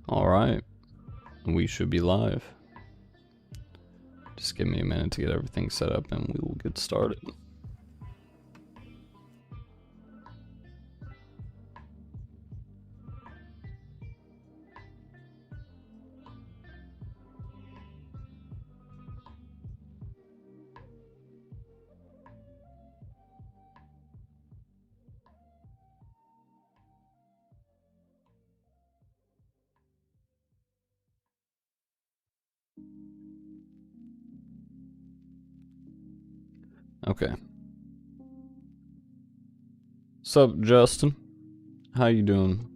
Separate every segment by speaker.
Speaker 1: Alright, we should be live. Just give me a minute to get everything set up and we will get started. Okay. Sup, Justin? How you doing?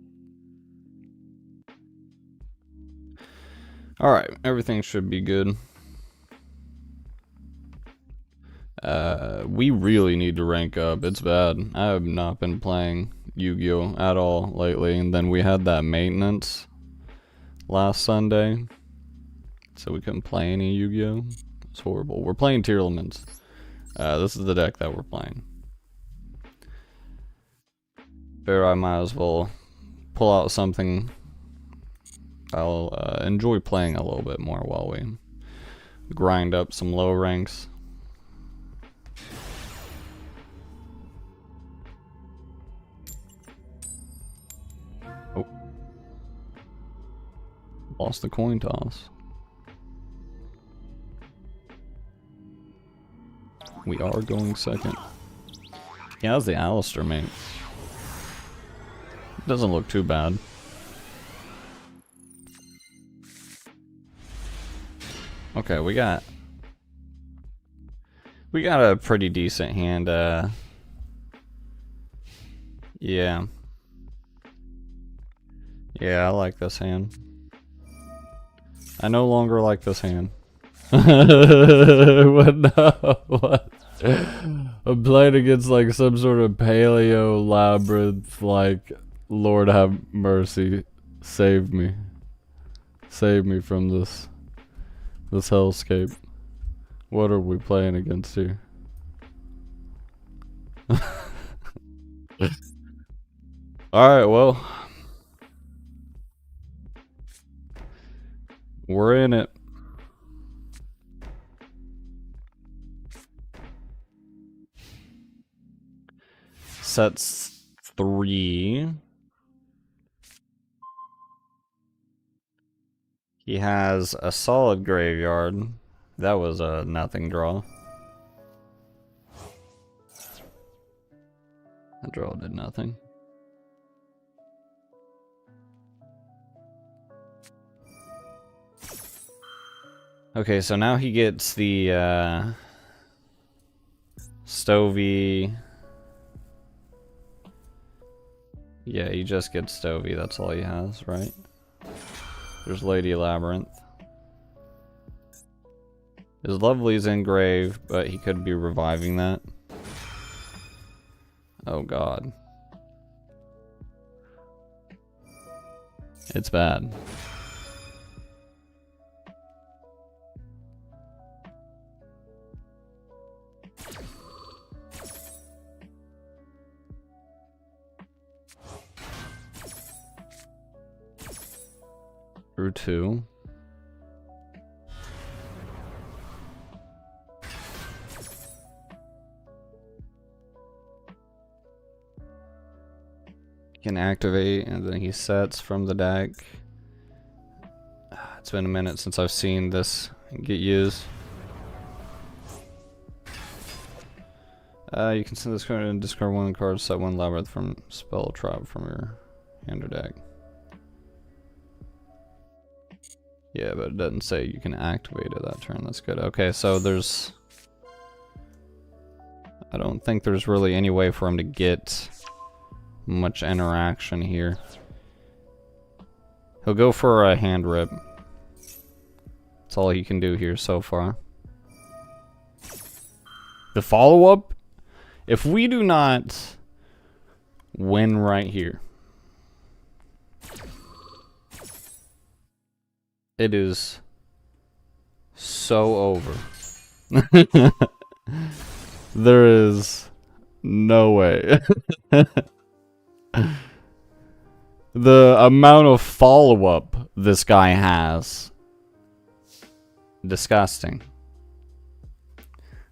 Speaker 1: Alright, everything should be good. We really need to rank up. It's bad. I have not been playing Yu-Gi-Oh! At all lately, and then we had that maintenance last Sunday, so we couldn't play any Yu-Gi-Oh! It's horrible. We're playing tier limits. This is the deck that we're playing. Fair, I might as well pull out something I'll enjoy playing a little bit more while we grind up some low ranks. Oh. Lost the coin toss. We are going second. Yeah, how's the Alistair, mate? Doesn't look too bad. Okay, we got a pretty decent hand, yeah. Yeah, I like this hand. I no longer like this hand. What? No, what? I'm playing against like some sort of paleo labyrinth, like, Lord have mercy, save me. Save me from this hellscape. What are we playing against here? Alright, well. We're in it. Sets 3. He has a solid graveyard. That was a nothing draw. That draw did nothing. Okay, so now he gets the Stovey. Yeah, he just gets Stovey, that's all he has, right? There's Lady Labyrinth. His Lovely's engraved, but he could be reviving that. Oh god. It's bad. Through 2. He can activate and then he sets from the deck. It's been a minute since I've seen this get used. You can send this card and discard 1 card, set 1 labyrinth from spell trap from your hand or deck. Yeah, but it doesn't say you can activate it that turn. That's good. Okay, so there's... I don't think there's really any way for him to get much interaction here. He'll go for a hand rip. That's all he can do here so far. The follow-up? If we do not win right here, it is so over. There is no way. The amount of follow-up this guy has. Disgusting.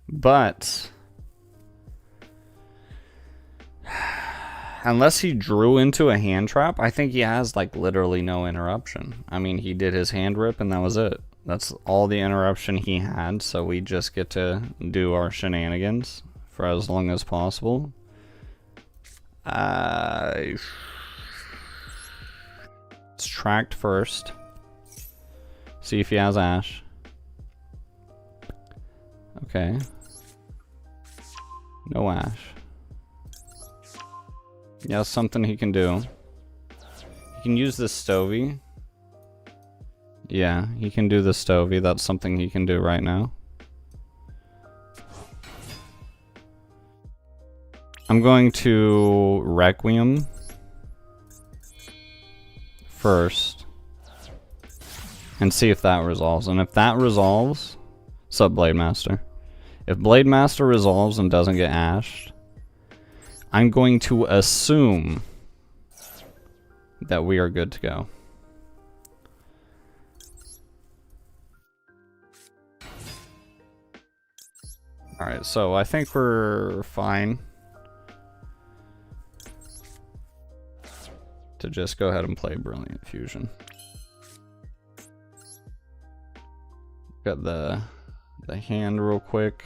Speaker 1: But unless he drew into a hand trap, I think he has like literally no interruption. I mean, he did his hand rip and that was it. That's all the interruption he had, so we just get to do our shenanigans for as long as possible. It's tracked first. See if he has Ash. Okay. No Ash. Yeah, something he can do. He can use this Stovey. Yeah, he can do the Stovey. That's something he can do right now. I'm going to Requiem first and see if that resolves. And if that resolves, sup Blade Master. If Blade Master resolves and doesn't get ashed, I'm going to assume that we are good to go. Alright, so I think we're fine to just go ahead and play Brilliant Fusion. Got the hand real quick.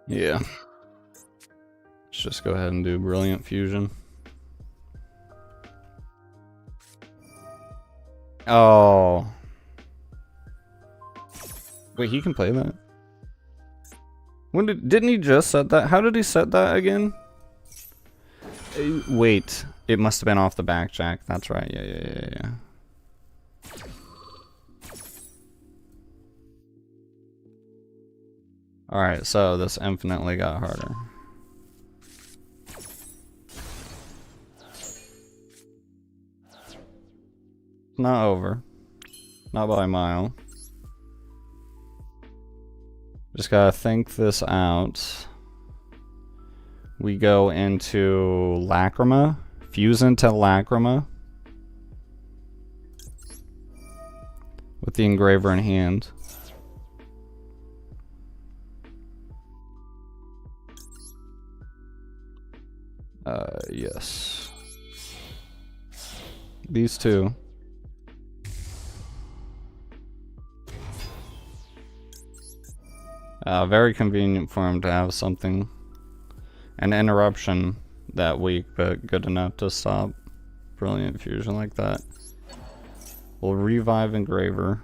Speaker 1: Yeah. Let's just go ahead and do Brilliant Fusion. Oh. Wait, he can play that? When didn't he just set that? How did he set that again? Wait, it must have been off the backjack. That's right. Yeah. Alright, so this infinitely got harder. Not over. Not by a mile. Just gotta think this out. We go into Lacrima. Fuse into Lacrima. With the engraver in hand. Yes. These two. Very convenient for him to have something, an interruption that week, but good enough to stop Brilliant Fusion like that. We'll revive Engraver.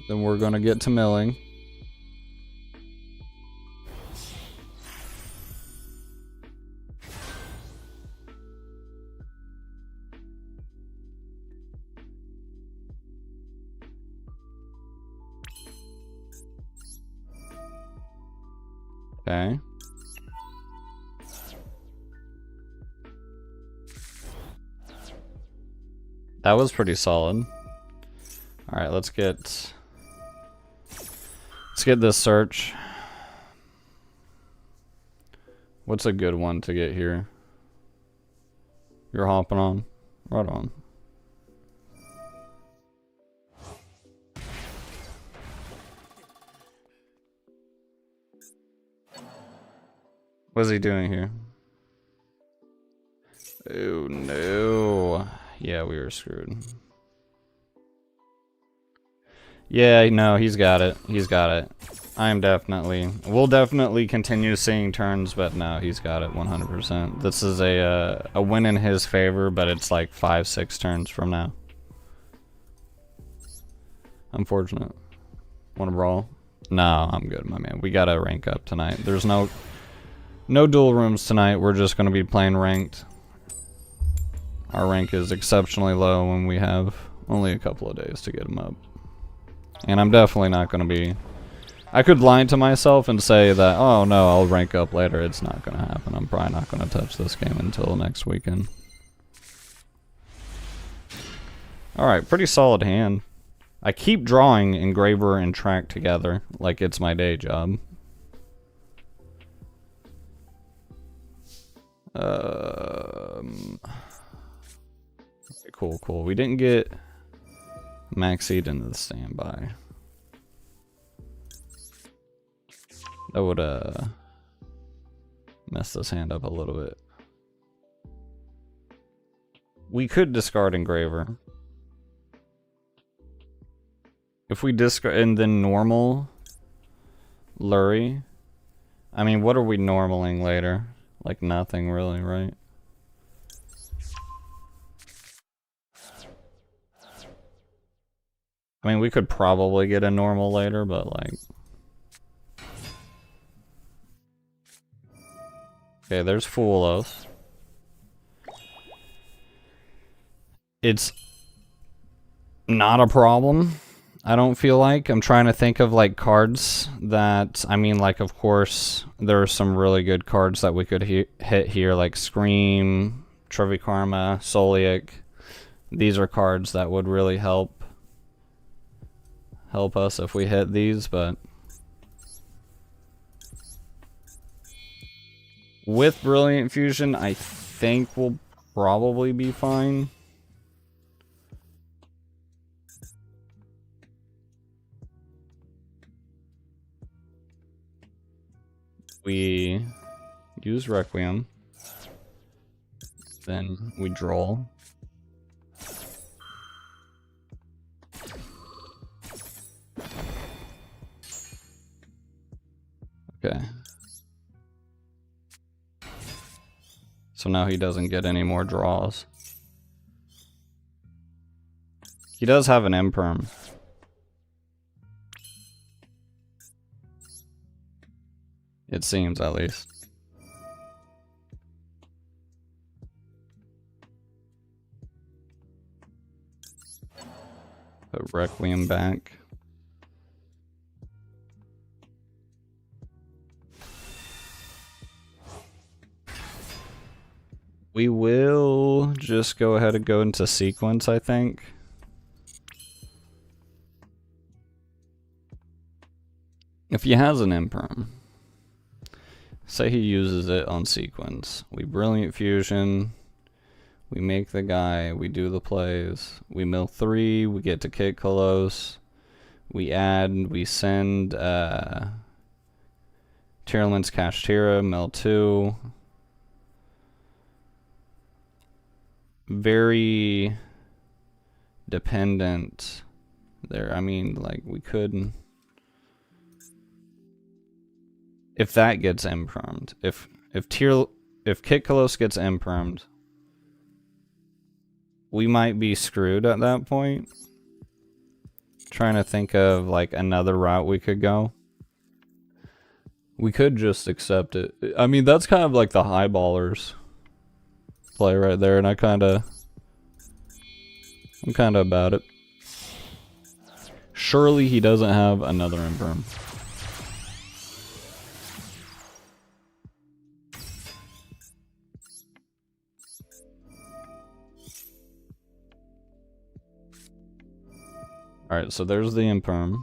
Speaker 1: Then we're gonna get to milling. Okay. That was pretty solid. All right, let's get this search. What's a good one to get here? You're hopping on. Right on. What's he doing here? Oh no. Yeah, we were screwed. Yeah, no, he's got it. He's got it. We'll definitely continue seeing turns, but no, he's got it 100%. This is a win in his favor, but it's like 5-6 turns from now. Unfortunate. Wanna brawl? No, I'm good, my man. We gotta rank up tonight. There's no duel rooms tonight. We're just gonna be playing ranked. Our rank is exceptionally low when we have only a couple of days to get them up. And I'm definitely not going to be... I could lie to myself and say that, oh no, I'll rank up later. It's not going to happen. I'm probably not going to touch this game until next weekend. Alright, pretty solid hand. I keep drawing Engraver and Track together, like it's my day job. Okay, cool. We didn't get Maxied into the standby. That would mess this hand up a little bit. We could discard Engraver. If we discard and then normal Lurie. I mean, what are we normaling later? Like nothing really, right? I mean, we could probably get a normal later, but like... Okay, there's Foolos. It's not a problem, I don't feel like. I'm trying to think of like cards that... I mean, like, of course, there are some really good cards that we could hit here, like Scream, Trevikarma, Solic. These are cards that would really help us if we hit these, but with Brilliant Fusion, I think we'll probably be fine. We use Requiem, then we draw. Okay. So now he doesn't get any more draws. He does have an imperm. It seems, at least. Put Requiem back. We will just go ahead and go into sequence, I think. If he has an imperm, say he uses it on sequence. We Brilliant Fusion, we make the guy, we do the plays, we mill 3, we get to Kit Kalos, we add, we send Tyrlin's Kashtira, mill 2. Very dependent there. I mean, like, we could... If that gets impermed, if Kit Kalos gets impermed, we might be screwed at that point. Trying to think of like another route we could go. We could just accept it. I mean, that's kind of like the highballers play right there, and I'm kind of about it. Surely he doesn't have another imperm. Alright, so there's the imperm.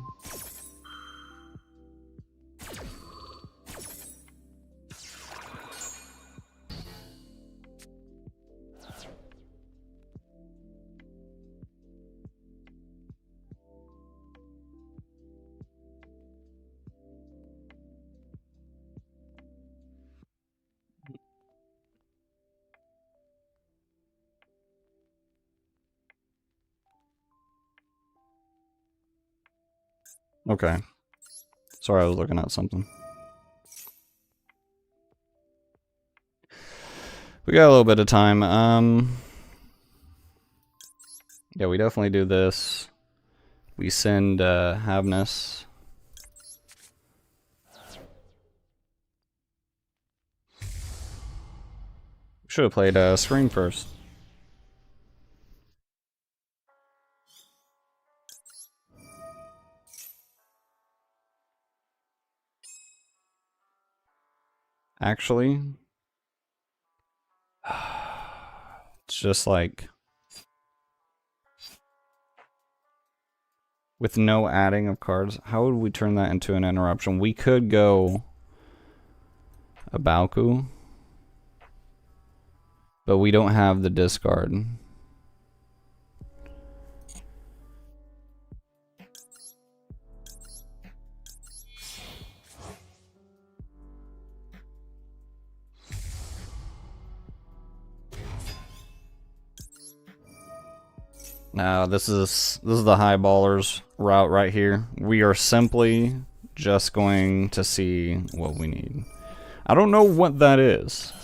Speaker 1: Okay. Sorry, I was looking at something. We got a little bit of time. Yeah, we definitely do this. We send Havness. Should have played Scream first. Actually, it's just like
Speaker 2: With no adding of cards. How would we turn that into an interruption? We could go a Balku. But we don't have the discard. Now this is the high ballers route right here. We are simply just going to see what we need. I don't know what that is,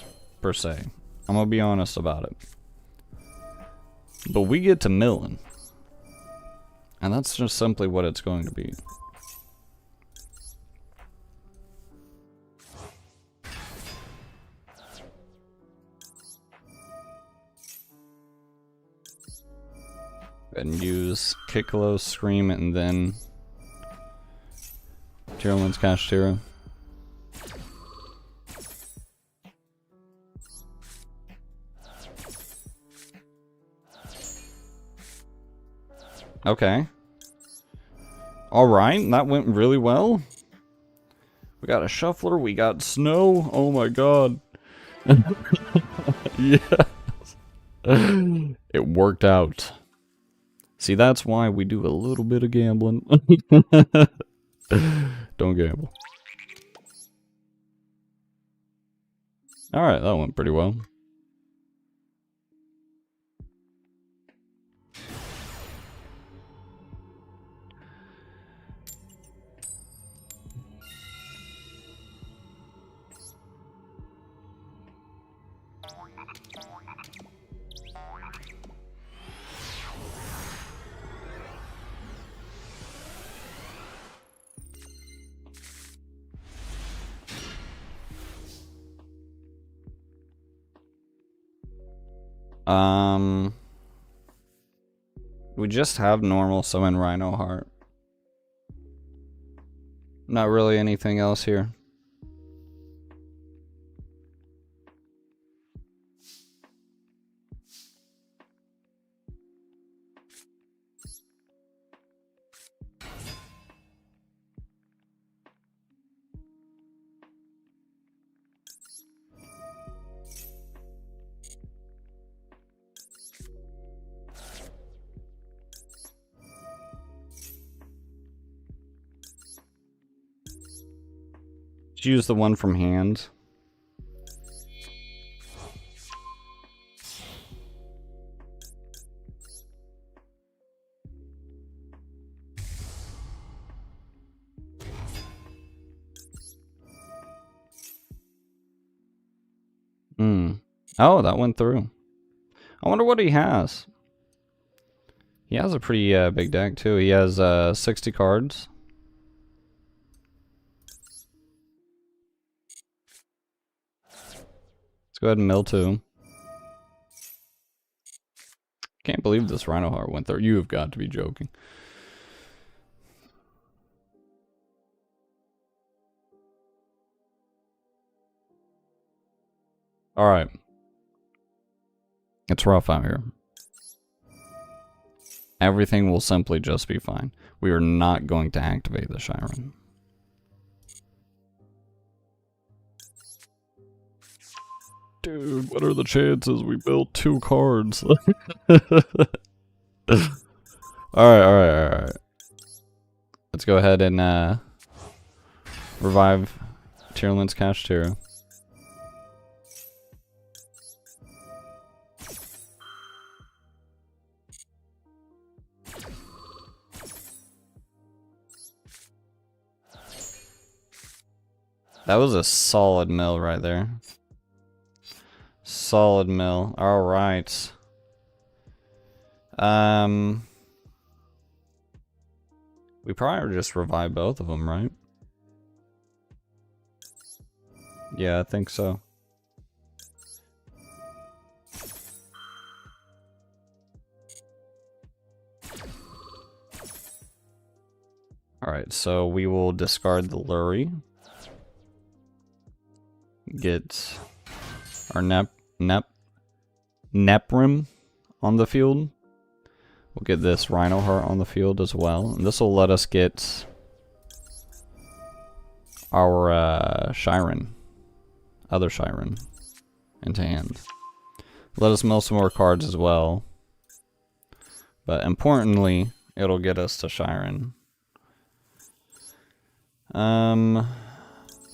Speaker 2: per se. I'm gonna be honest about it. But we get to milling. And that's just simply what it's going to be. And use Kick Low, Scream, and then Tier 1's Cash Tira. Okay. Alright, that went really well. We got a Shuffler, we got Snow. Oh my god.
Speaker 1: Yes. It worked out.
Speaker 2: See, that's why we do a little bit of gambling.
Speaker 1: Don't gamble.
Speaker 2: Alright, that went pretty well. We just have normal summon Rhino Heart. Not really anything else here. Use the one from hand. Oh, that went through. I wonder what he has. He has a pretty big deck too. He has 60 cards. Go ahead and mill two. Can't believe this Rhino Heart went there. You have got to be joking. Alright. It's rough out here. Everything will simply just be fine. We are not going to activate the Shyren.
Speaker 1: Dude, what are the chances we built 2 cards? Alright.
Speaker 2: Let's go ahead and revive Tyrlin's Cash Tira. That was a solid mill right there. Solid mill. Alright. We probably just revive both of them, right? Yeah, I think so. Alright, so we will discard the Lurie. Get our Neprim on the field. We'll get this Rhino Heart on the field as well. And this will let us get our Shiren, other Shiren, into hand. Let us mill some more cards as well. But importantly, it'll get us to Shiren.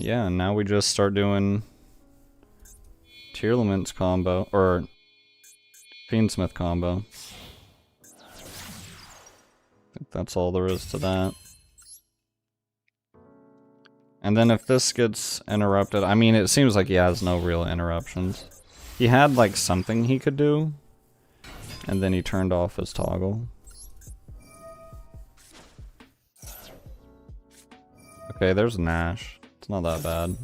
Speaker 2: Yeah, now we just start doing Tearlaments combo, or Fiendsmith combo. I think that's all there is to that. And then if this gets interrupted, I mean, it seems like he has no real interruptions. He had like something he could do, and then he turned off his toggle. Okay, there's Nash. It's not that bad.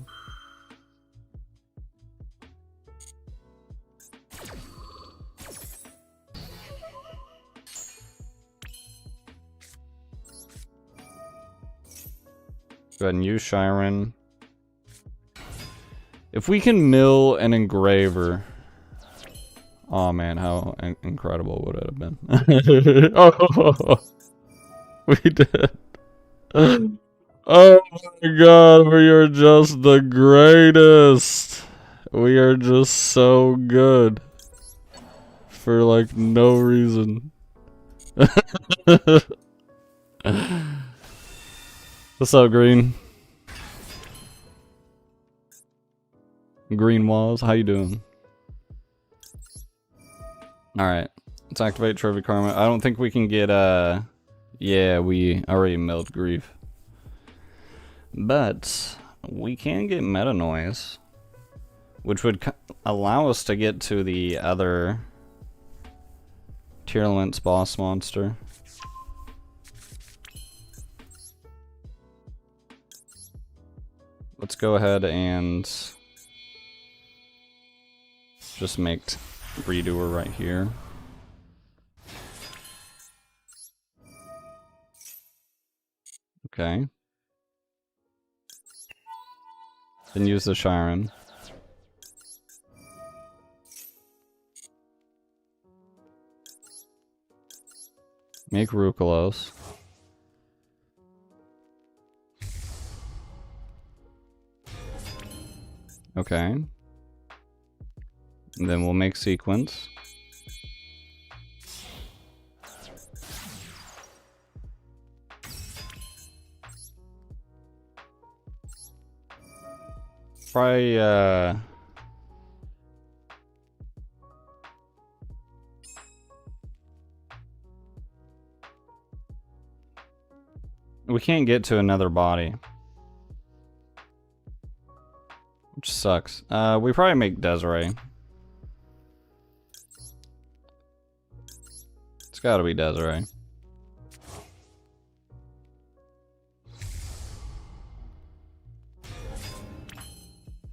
Speaker 2: Go ahead and use Shiren. If we can mill an Engraver... Oh man, how incredible would it have been? Oh, we did. Oh my god, we are just the greatest. We are just so good. For like no reason. What's up, Green? Green Walls, how you doing? Alright, let's activate Trophy Karma. I don't think we can get, yeah, we already milled Grief. But, we can get Meta Noise, which would allow us to get to the other Tearlaments boss monster. Let's go ahead and just make Redoer right here. Okay. Then use the Shiren. Make Rukalos. Okay. And then we'll make Sequence. Probably, we can't get to another body. Which sucks. We probably make Desiree. It's gotta be Desiree.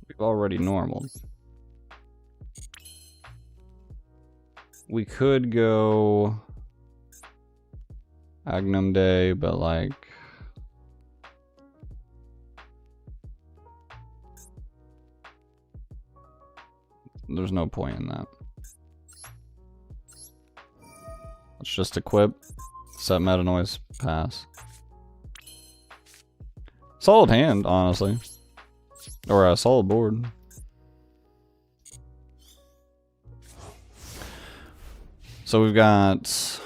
Speaker 2: We've already normaled. We could go Agnum Day, but like there's no point in that. Let's just equip, set Meta Noise, pass. Solid hand, honestly. Or a solid board. So we've got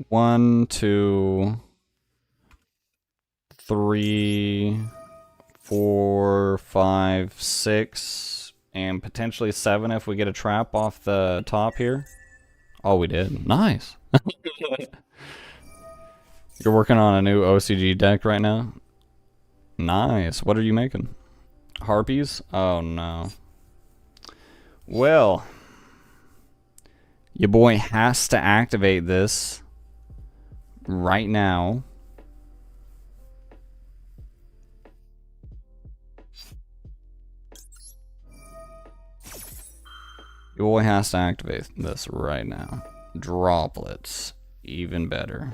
Speaker 2: 1, 2, 3, 4, 5, 6, and potentially 7 if we get a trap off the top here. Oh, we did. Nice. You're working on a new OCG deck right now? Nice. What are you making? Harpies? Oh, no. Well, your boy has to activate this right now. Your boy has to activate this right now. Droplets. Even better.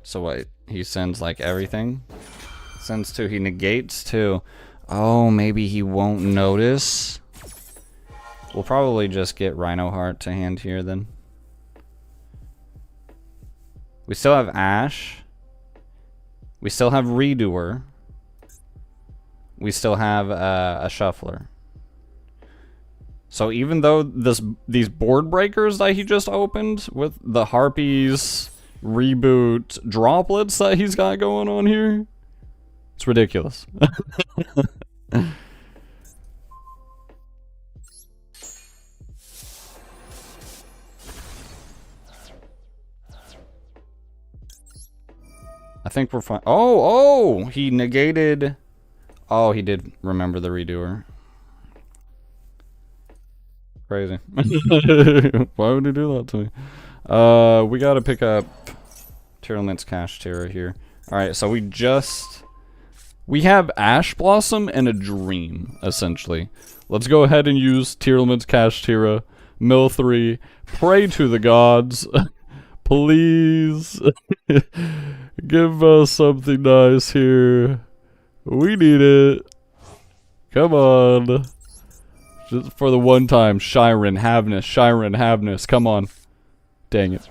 Speaker 2: So what? He sends like everything? Sends 2. He negates 2. Oh, maybe he won't notice. We'll probably just get Rhino Heart to hand here then. We still have Ash. We still have Redoer. We still have a Shuffler. So even though these board breakers that he just opened with the Harpies, Reboot, Droplets that he's got going on here, it's ridiculous. I think we're fine. Oh, he negated. Oh, he did remember the Redoer. Crazy. Why would he do that to me? We gotta pick up Tearlament's Cash Terra here. Alright, so we have Ash Blossom and a Dream, essentially. Let's go ahead and use Tearlament's Cash Terra, Mill 3, pray to the gods. Please give us something nice here. We need it. Come on. Just for the one time. Shiren, Havness. Come on. Dang it.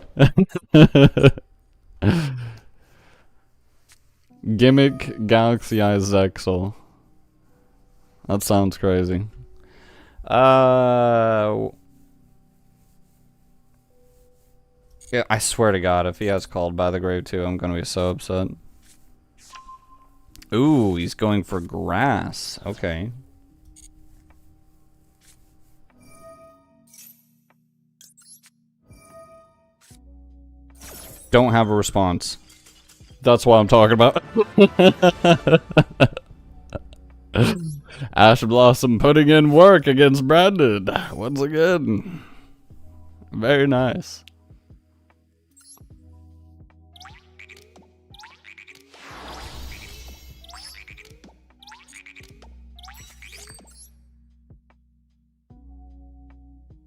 Speaker 2: Gimmick Galaxy Eye Zexal. That sounds crazy. Yeah, I swear to God, if he has Called by the Grave too, I'm gonna be so upset. Ooh, he's going for grass. Okay. Don't have a response. That's what I'm talking about. Ash Blossom putting in work against Brandon. Once again. Very nice.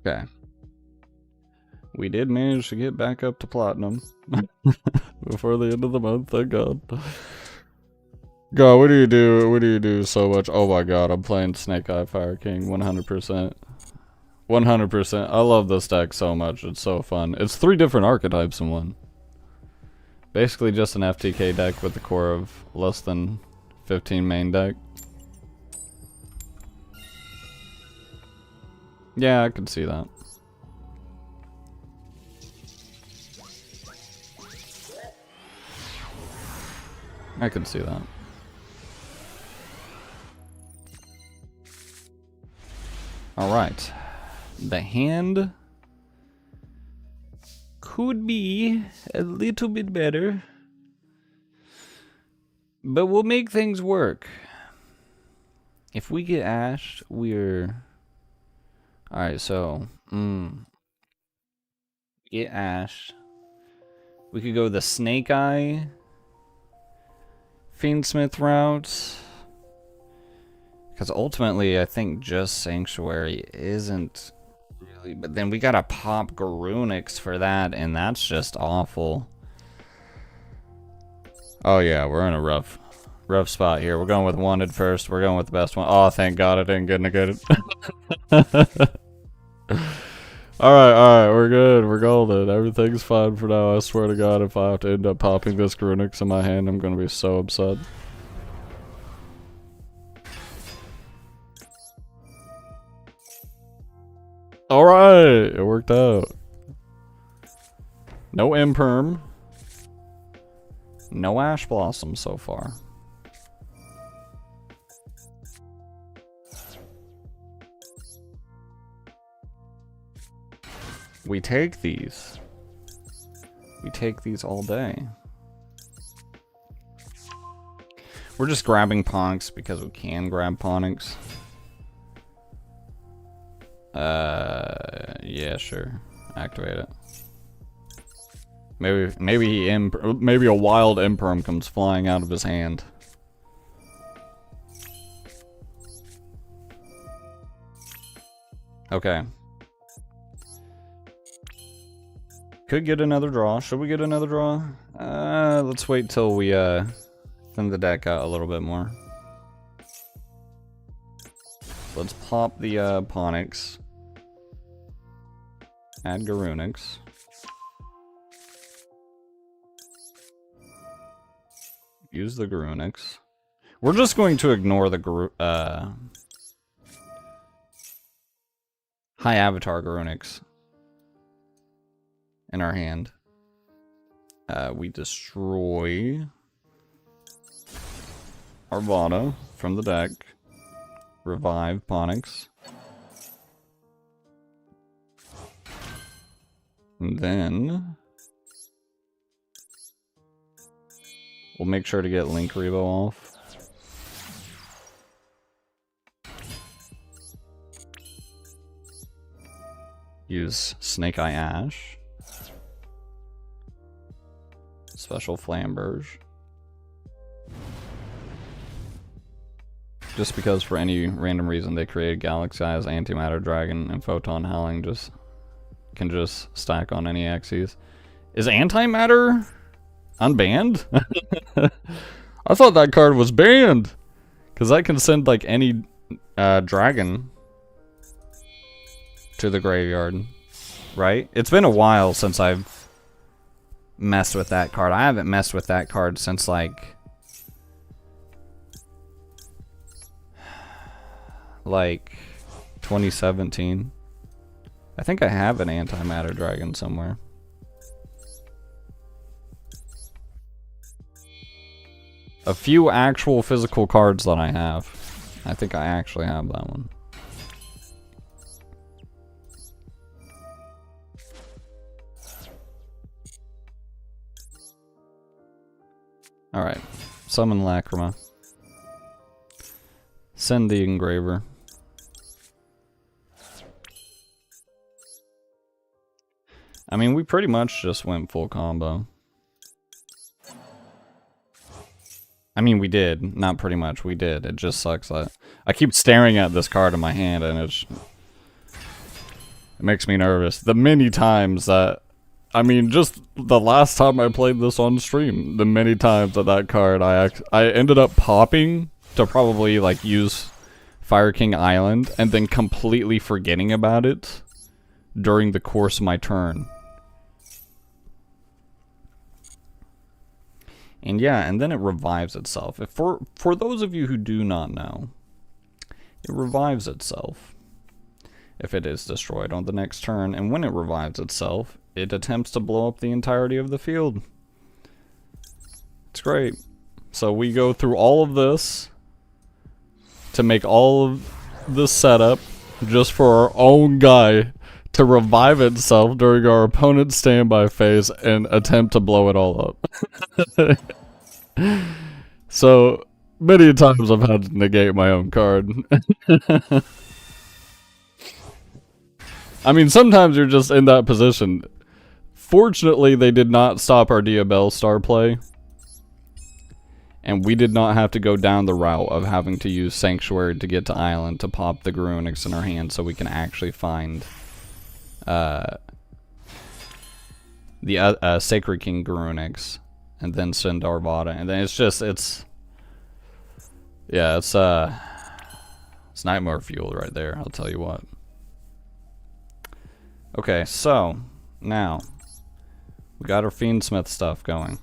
Speaker 2: Okay. We did manage to get back up to platinum before the end of the month, thank God. God, what do you do? What do you do so much? Oh my God, I'm playing Snake Eye Fire King 100%. 100%. I love this deck so much. It's so fun. It's 3 different archetypes in one. Basically just an FTK deck with the core of less than 15 main deck. Yeah, I can see that. I can see that. Alright. The hand could be a little bit better, but we'll make things work. If we get ashed, we're... Alright, so... Get ashed. We could go the Snake Eye Fiendsmith route. Because ultimately, I think just Sanctuary isn't really... But then we gotta pop Garunix for that, and that's just awful. Oh yeah, we're in a rough spot here. We're going with Wanted first. We're going with the best one. Oh, thank God I didn't get negated. Alright, we're good. We're golden. Everything's fine for now. I swear to God, if I have to end up popping this Garunix in my hand, I'm gonna be so upset. Alright, it worked out. No Imperm. No Ash Blossom so far. We take these. We take these all day. We're just grabbing Ponix because we can grab Ponix. Yeah, sure. Activate it. Maybe a wild Imperm comes flying out of his hand. Okay. Could get another draw. Should we get another draw? Let's wait till we thin the deck out a little bit more. Let's pop the Ponix. Add Garunix. Use the Garunix. We're just going to ignore the high avatar Garunix in our hand. We destroy Arvada from the deck. Revive Ponix. And then we'll make sure to get Link Rebo off. Use Snake Eye Ash. Special Flamberge. Just because for any random reason they created Galaxy Eyes, Antimatter Dragon, and Photon Howling can just stack on any axes. Is Antimatter unbanned? I thought that card was banned. Because I can send like any dragon to the graveyard. Right? It's been a while since I've messed with that card. I haven't messed with that card since like 2017. I think I have an Antimatter Dragon somewhere. A few actual physical cards that I have. I think I actually have that one. Alright. Summon Lacrima. Send the Engraver. I mean, we pretty much just went full combo. I mean, we did. Not pretty much. We did. It just sucks that I keep staring at this card in my hand and it makes me nervous. The many times that... I mean, just the last time I played this on stream, the many times that card I ended up popping to probably like use Fire King Island and then completely forgetting about it during the course of my turn. And yeah, and then it revives itself. For those of you who do not know, it revives itself if it is destroyed on the next turn, and when it revives itself, it attempts to blow up the entirety of the field. It's great. So we go through all of this to make all of this setup just for our own guy to revive itself during our opponent's standby phase and attempt to blow it all up. So many times I've had to negate my own card. I mean, sometimes you're just in that position. Fortunately, they did not stop our Diabell star play. And we did not have to go down the route of having to use Sanctuary to get to Island to pop the Garunix in our hand so we can actually find the Sacred King Garunix and then send Arvada. And then it's nightmare fuel right there, I'll tell you what. Okay, so now we got our Fiendsmith stuff going.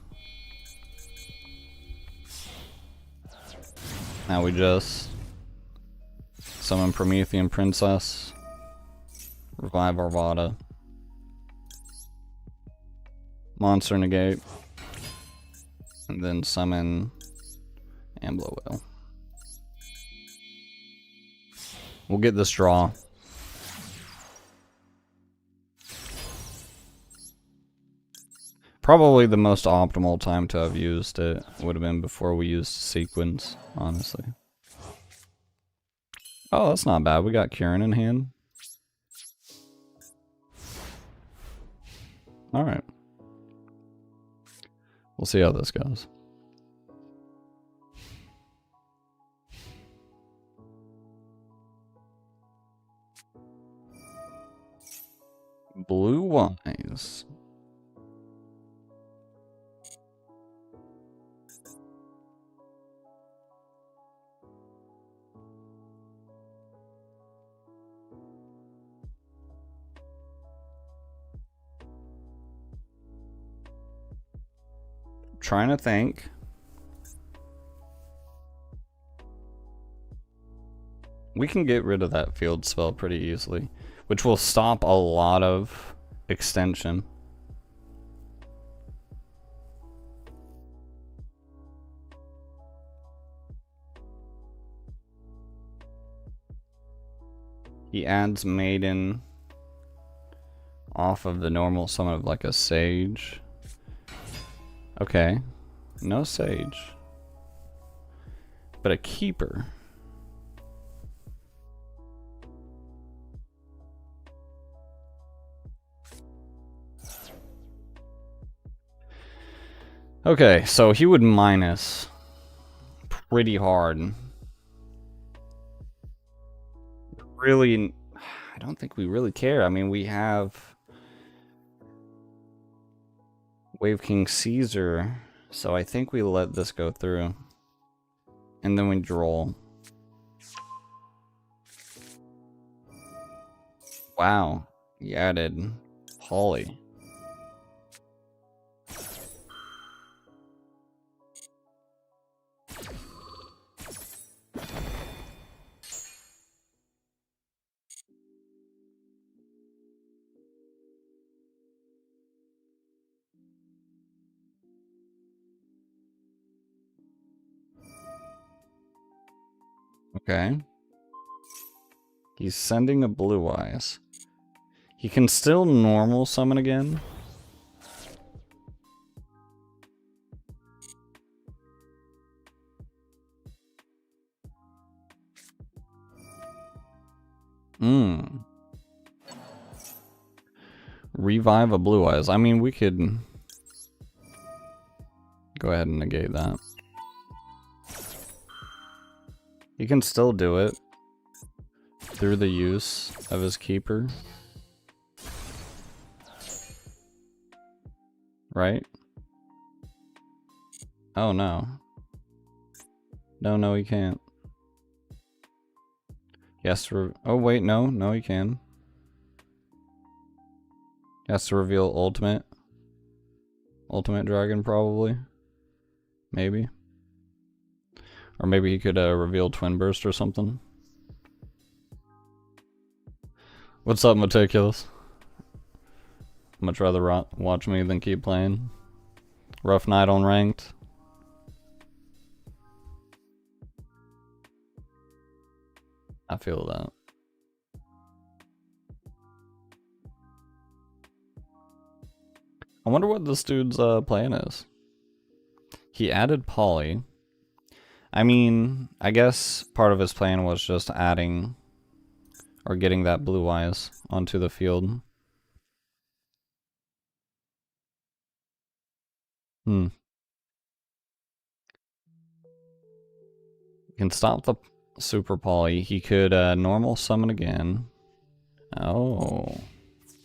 Speaker 2: Now we just summon Promethean Princess, revive Arvada, monster negate, and then summon Amblow Will. We'll get this draw. Probably the most optimal time to have used it would have been before we used Sequence, honestly. Oh, that's not bad. We got Kieran in hand. Alright. We'll see how this goes. Blue Eyes. trying to think. We can get rid of that field spell pretty easily, which will stop a lot of extension. He adds Maiden off of the normal summon of like a Sage. Okay, no Sage, but a Keeper. Okay, so he would minus pretty hard. Really, I don't think we really care. I mean, we have Wave King Caesar, so I think we let this go through. And then we draw. Wow, he added Holly. Okay. He's sending a Blue Eyes. He can still normal summon again. Revive a Blue Eyes. I mean, we could go ahead and negate that. He can still do it through the use of his Keeper. Right? Oh no. No, he can't. He has to oh wait, no, he can. He has to reveal Ultimate Dragon, probably. Maybe. Or maybe he could reveal Twin Burst or something. What's up, Meticulous? Much rather watch me than keep playing. Rough night on ranked. I feel that. I wonder what this dude's plan is. He added Poly. I mean, I guess part of his plan was just adding or getting that Blue Eyes onto the field. You can stop the Super Poly. He could normal summon again. Oh.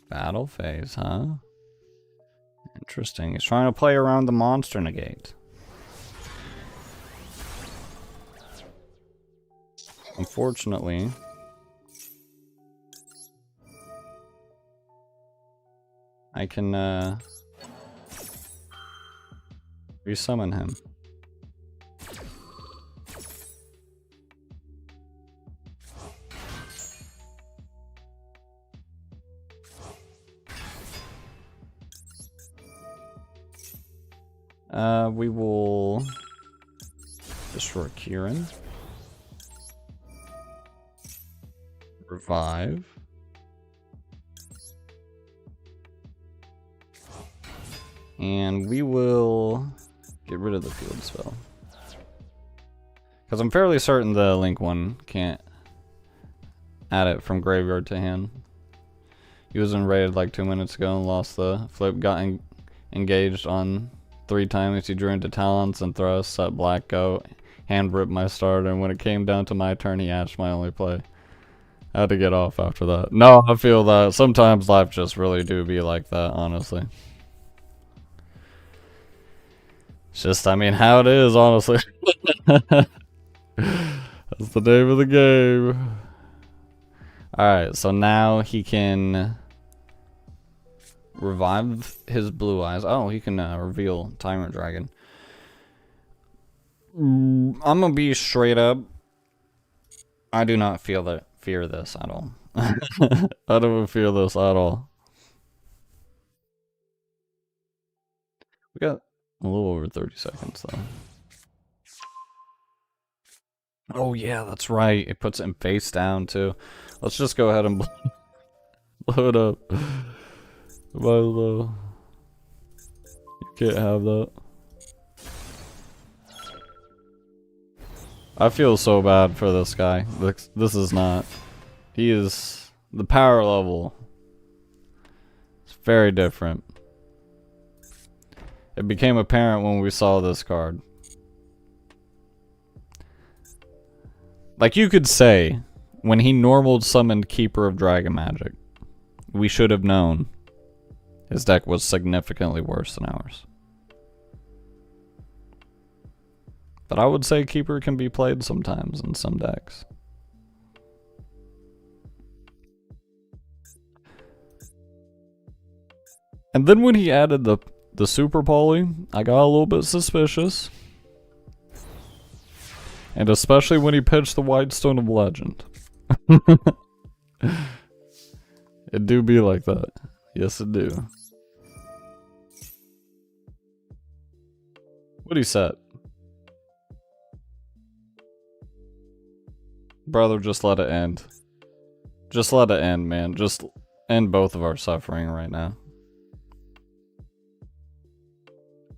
Speaker 2: Battle phase, huh? Interesting. He's trying to play around the monster negate. Unfortunately, I can resummon him. We will destroy Kieran. Revive. And we will get rid of the field spell. Because I'm fairly certain the Link one can't add it from graveyard to hand. He was in raid like 2 minutes ago and lost the flip, got engaged on 3 times. He drew into talents and thrusts, let black go, hand ripped my starter, and when it came down to my turn, he ashed my only play. I had to get off after that. No, I feel that. Sometimes life just really do be like that, honestly. It's just, I mean, how it is, honestly. That's the name of the game. Alright, so now he can revive his Blue Eyes. Oh, he can reveal Tyrant Dragon. I'm gonna be straight up. I do not fear this at all.
Speaker 1: I don't feel this at all. We got a little over 30 seconds though.
Speaker 2: Oh yeah, that's right. It puts him face down too. Let's just go ahead and
Speaker 1: blow it up. Might as well. You can't have that. I feel so bad for this guy. This is not. He is. The power level. It's very different. It became apparent when we saw this card. Like you could say, when he normal summoned Keeper of Dragon Magic, we should have known his deck was significantly worse than ours. But I would say Keeper can be played sometimes in some decks. And then when he added the Super Poly, I got a little bit suspicious. And especially when he pitched the White Stone of Legend. It do be like that. Yes, it do. What'd he set? Brother, just let it end. Just let it end, man. Just end both of our suffering right now.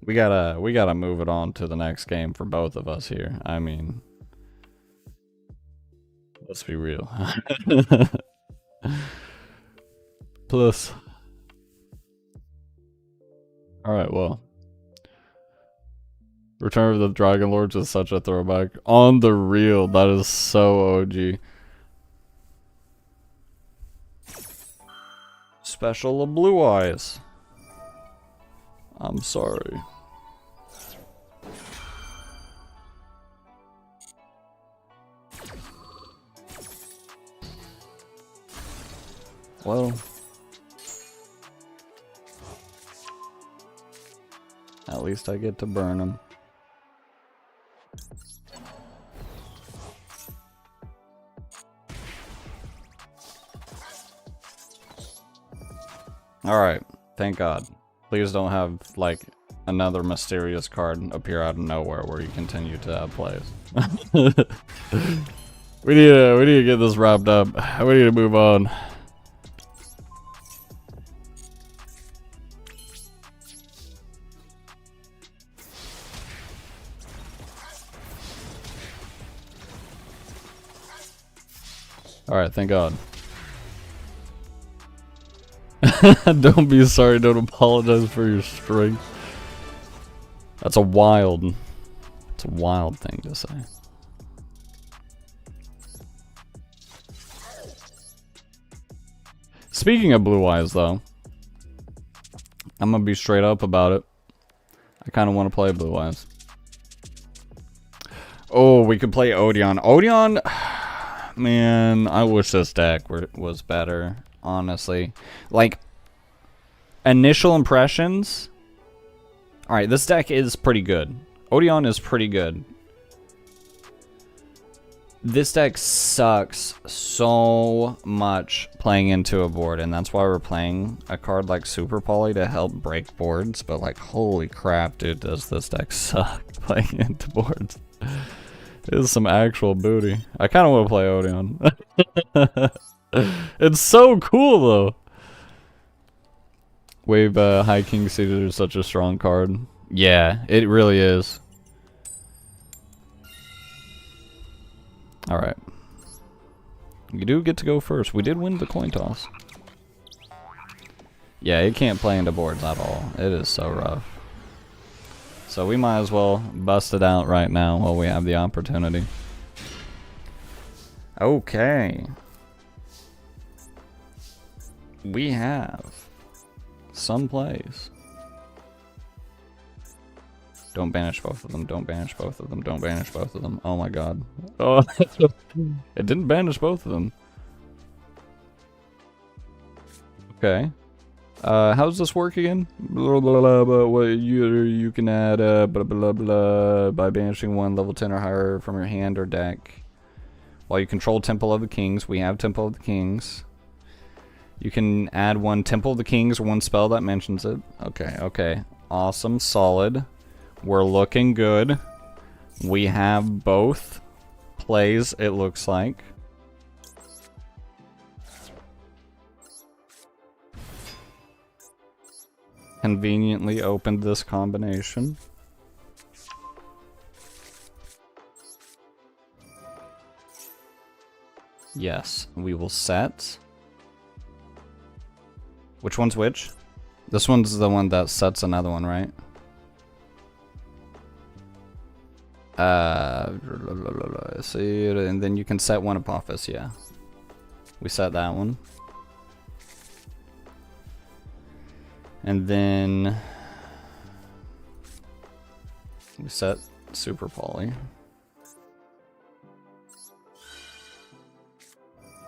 Speaker 1: We gotta move it on to the next game for both of us here. I mean, let's be real. Plus. Alright, well. Return of the Dragon Lords is such a throwback. On the real, that is so OG. Special of Blue Eyes. I'm sorry. Well, at least I get to burn them. Alright, thank God. Please don't have, like, another mysterious card appear out of nowhere where you continue to have plays. We need to get this wrapped up. We need to move on. Alright, thank God. Don't be sorry, don't apologize for your strength. It's a wild thing to say. Speaking of Blue Eyes though, I'm gonna be straight up about it. I kinda wanna play Blue Eyes. Oh, we could play Odeon. Odeon, man, I wish this deck was better, honestly. Like, initial impressions. Alright, this deck is pretty good. Odeon is pretty good. This deck sucks so much playing into a board, and that's why we're playing a card like Super Poly to help break boards, but like, holy crap, dude, does this deck suck playing into boards. It is some actual booty. I kind of want to play Odeon. It's so cool, though. Wave High King Seated is such a strong card. Yeah, it really is. Alright. You do get to go first. We did win the coin toss. Yeah, it can't play into boards at all. It is so rough. So we might as well bust it out right now while we have the opportunity. Okay. We have some plays. Don't banish both of them, don't banish both of them, don't banish both of them. Oh my god. Oh, it didn't banish both of them. Okay.
Speaker 2: How does this work again? Blah, blah, blah, blah, what you can add blah, blah, blah, by banishing one level 10 or higher from your hand or deck. While you control Temple of the Kings, we have Temple of the Kings. You can add one Temple of the Kings, one spell that mentions it. Okay, okay. Awesome, solid. We're looking good. We have both plays, it looks like. Conveniently opened this combination. Yes, we will set. Which one's which? This one's the one that sets another one, right? See, and then you can set one Apophis, yeah. We set that one. And then we set Super Poly.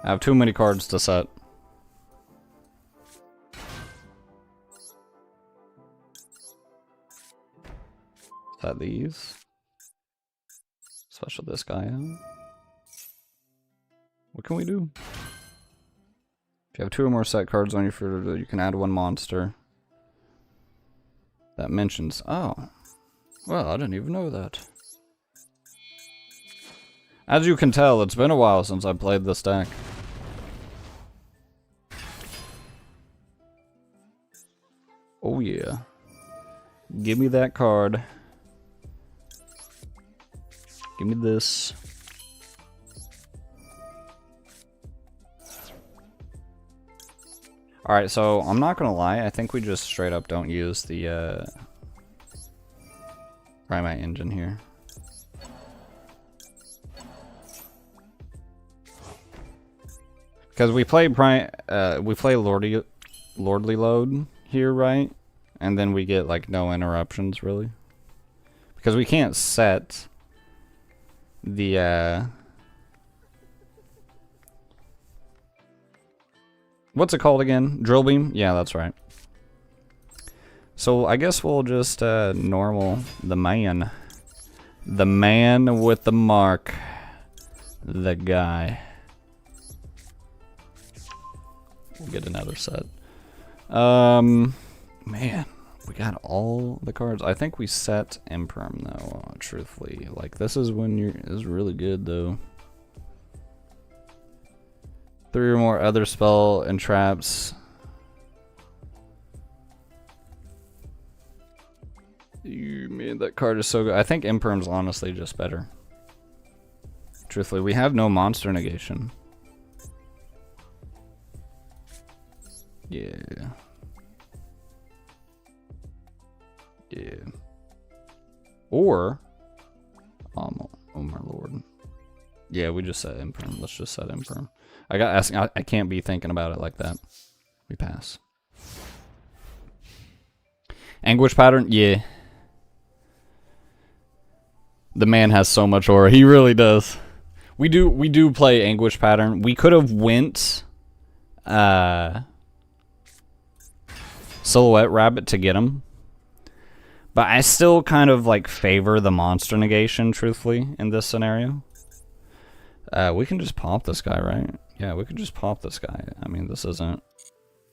Speaker 2: I have too many cards to set. Set these. Special this guy out. What can we do? If you have 2 or more set cards on your field, you can add one monster. That mentions. Oh. Well, I didn't even know that. As you can tell, it's been a while since I played this deck. Oh yeah. Give me that card. Give me this. Alright, so I'm not gonna lie, I think we just straight up don't use the Primate engine here. Because we play Lordly Load here, right? And then we get like no interruptions really. Because we can't set the what's it called again? Drill beam? Yeah, that's right. So I guess we'll just normal the man. The man with the mark. The guy. We'll get another set. Man, we got all the cards. I think we set Imperm though, truthfully. Like this is when this is really good though. 3 or more other spell and traps. Man, that card is so good. I think Imperm's honestly just better. Truthfully, we have no monster negation. Yeah. Yeah. Or oh my lord. Yeah, we just set Imperm. Let's just set Imperm. I can't be thinking about it like that. We pass. Anguish pattern, yeah. The man has so much aura. He really does. We do play Anguish pattern. We could have went Silhouette Rabbit to get him. But I still kind of like favor the monster negation, truthfully, in this scenario. We can just pop this guy, right? Yeah, we could just pop this guy. I mean, this isn't.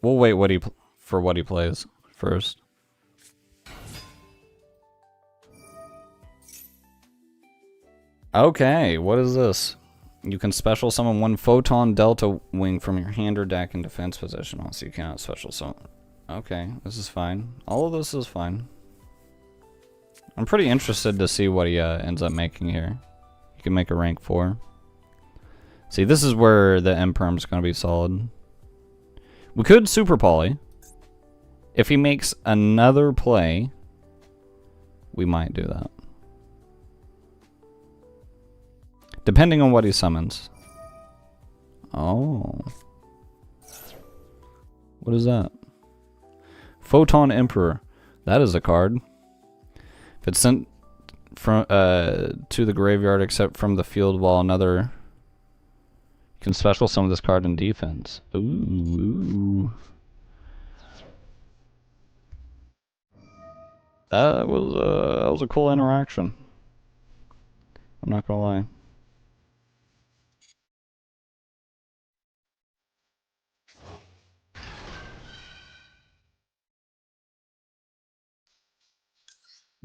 Speaker 2: We'll wait for what he plays first. Okay, what is this? You can special summon one Photon Delta Wing from your hand or deck in defense position. Also, you cannot special summon. Okay, this is fine. All of this is fine. I'm pretty interested to see what he ends up making here. You can make a rank 4. See, this is where the Imperm's going to be solid. We could Super Poly. If he makes another play, we might do that. Depending on what he summons. Oh. What is that? Photon Emperor. That is a card. If it's sent from to the graveyard except from the field while another... You can special summon this card in defense. Ooh. That was a cool interaction. I'm not gonna lie.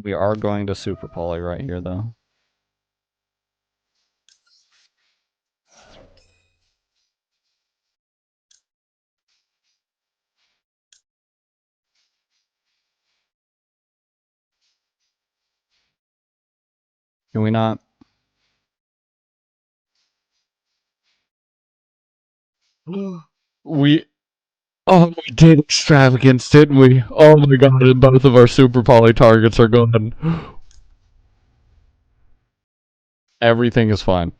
Speaker 2: We are going to Super Poly right here, though. Can we not? We Oh, we did extravagance, didn't we? Oh my god, and both of our Super Poly targets are gone. Everything is fine.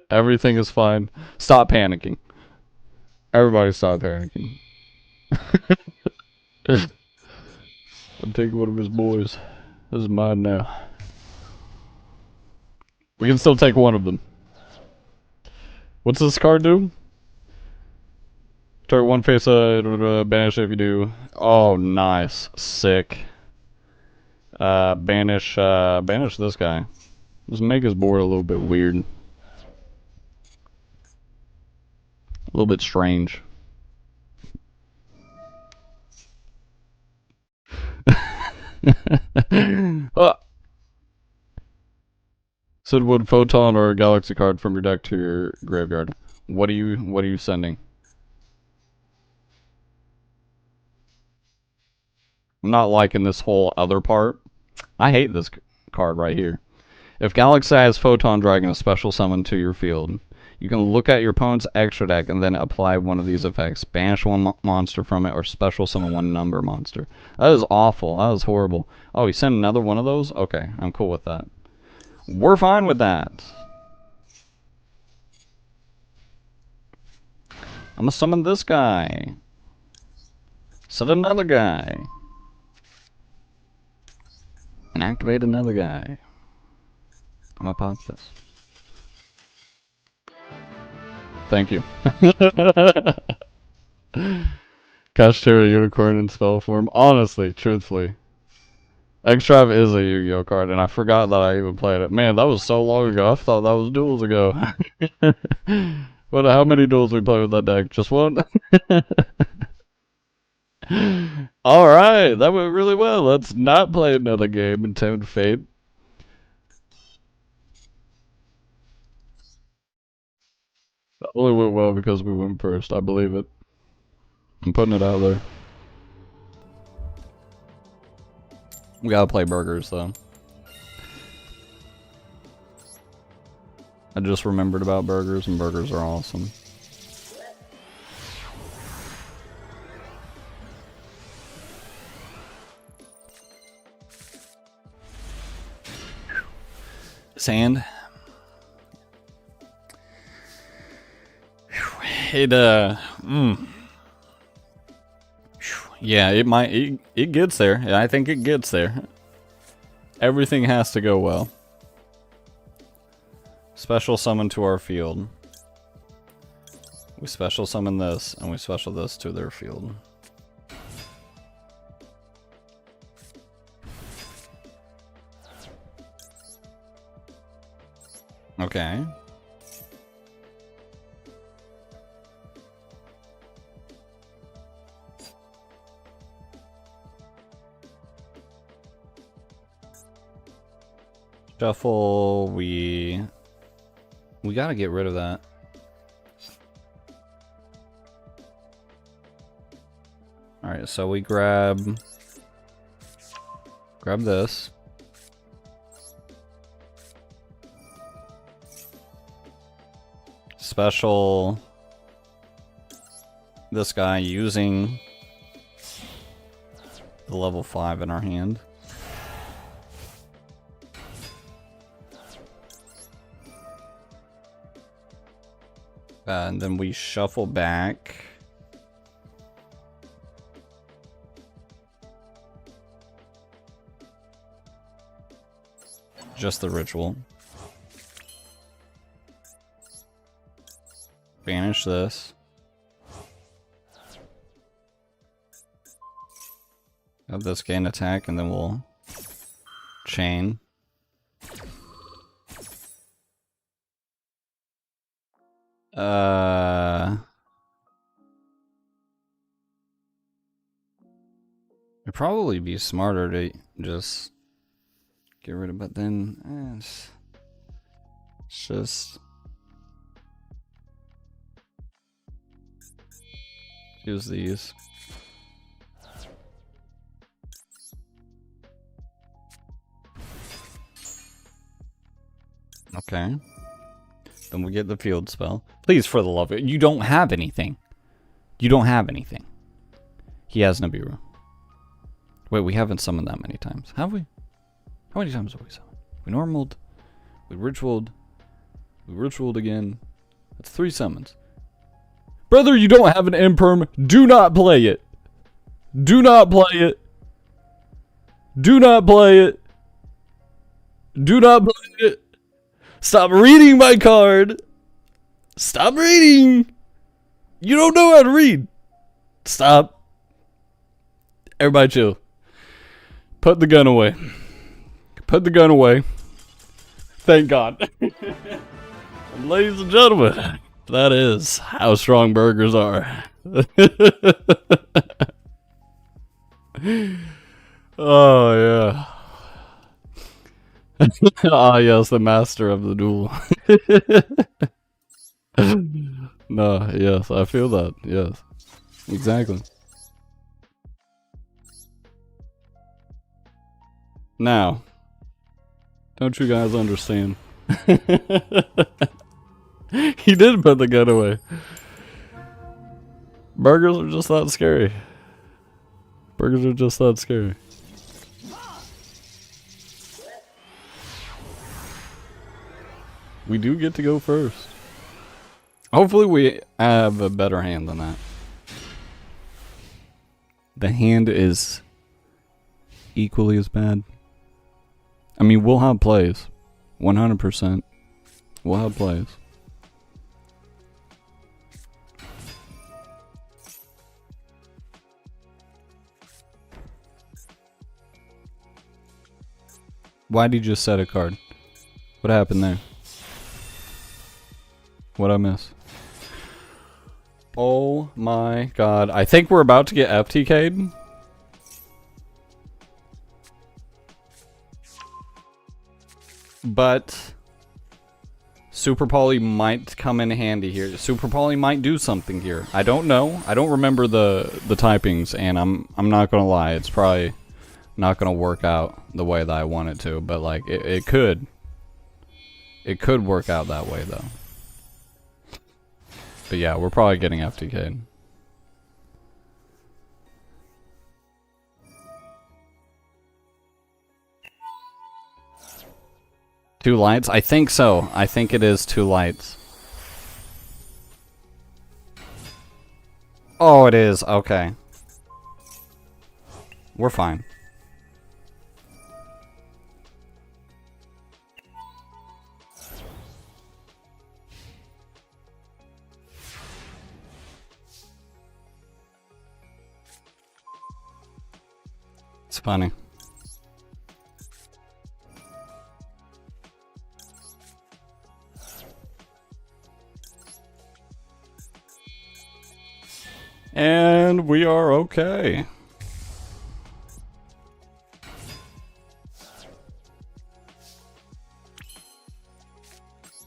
Speaker 2: Everything is fine. Stop panicking. Everybody stop panicking. I'm taking one of his boys. This is mine now. We can still take one of them. What's this card do? Target one face banish if you do. Oh, nice. Sick. Banish this guy. Just make his board a little bit weird. A little bit strange. Oh. Sidwood Photon or a Galaxy card from your deck to your graveyard. What are you sending? I'm not liking this whole other part. I hate this card right here. If Galaxy has Photon Dragon, a special summon to your field, you can look at your opponent's extra deck and then apply one of these effects. Banish one monster from it or special summon one number monster. That is awful. That is horrible. Oh, he sent another one of those? Okay, I'm cool with that. We're fine with that. I'm gonna summon this guy. Set another guy. And activate another guy. I'm gonna pop this. Thank you. Kashtira Unicorn in spell form. Honestly, truthfully. Extrav is a Yu-Gi-Oh card, and I forgot that I even played it. Man, that was so long ago. I thought that was duels ago. But how many duels we played with that deck? Just one? Alright, that went really well. Let's not play another game in Toad Fate. That only went well because we went first. I believe it. I'm putting it out there. We gotta play burgers, though. I just remembered about burgers, and burgers are awesome. Sand. It, yeah, it gets there. I think it gets there. Everything has to go well. Special summon to our field. We special summon this, and we special this to their field. Okay. Shuffle, we gotta get rid of that. Alright, so we grab this. Special this guy using the level 5 in our hand. And then we shuffle back. Just the ritual. Banish this. Have this gain attack, and then we'll chain. It'd probably be smarter to just get rid of, but then it's just use these. Okay. Then we get the field spell. Please, for the love of it, you don't have anything. You don't have anything. He has Nibiru. Wait, we haven't summoned that many times. Have we? How many times have we summoned? We normaled. We ritualed. We ritualed again. That's 3 summons. Brother, you don't have an imperm. Do not play it. Do not play it. Do not play it. Do not play it. Stop reading my card. Stop reading. You don't know how to read. Stop. Everybody chill. Put the gun away. Put the gun away. Thank God. And ladies and gentlemen, that is how strong burgers are. Oh, yeah. Ah, yes, the master of the duel. No, yes, I feel that. Yes, exactly. Now, don't you guys understand? He did put the gun away. Burgers are just that scary. Burgers are just that scary. We do get to go first. Hopefully we have a better hand than that. The hand is equally as bad. I mean, we'll have plays. 100%. We'll have plays. Why did you just set a card? What happened there? What'd I miss? Oh my god. I think we're about to get FTK'd. But Super Poly might come in handy here. Super Poly might do something here. I don't know. I don't remember the typings, and I'm not gonna lie. It's probably not gonna work out the way that I want it to, but like it could. It could work out that way though. But yeah, we're probably getting FTK'd. Two lights? I think so. I think it is 2 lights. Oh, it is. Okay. We're fine. It's funny. And we are okay.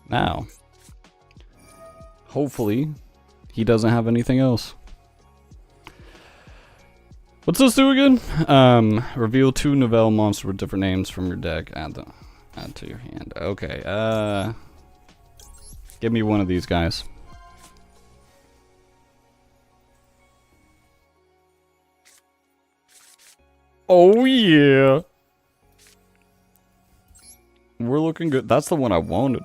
Speaker 2: Now, hopefully, he doesn't have anything else. What's this do again? Reveal 2 Novell monsters with different names from your deck. Add to your hand. Okay, give me one of these guys. Oh yeah. We're looking good. That's the one I wanted.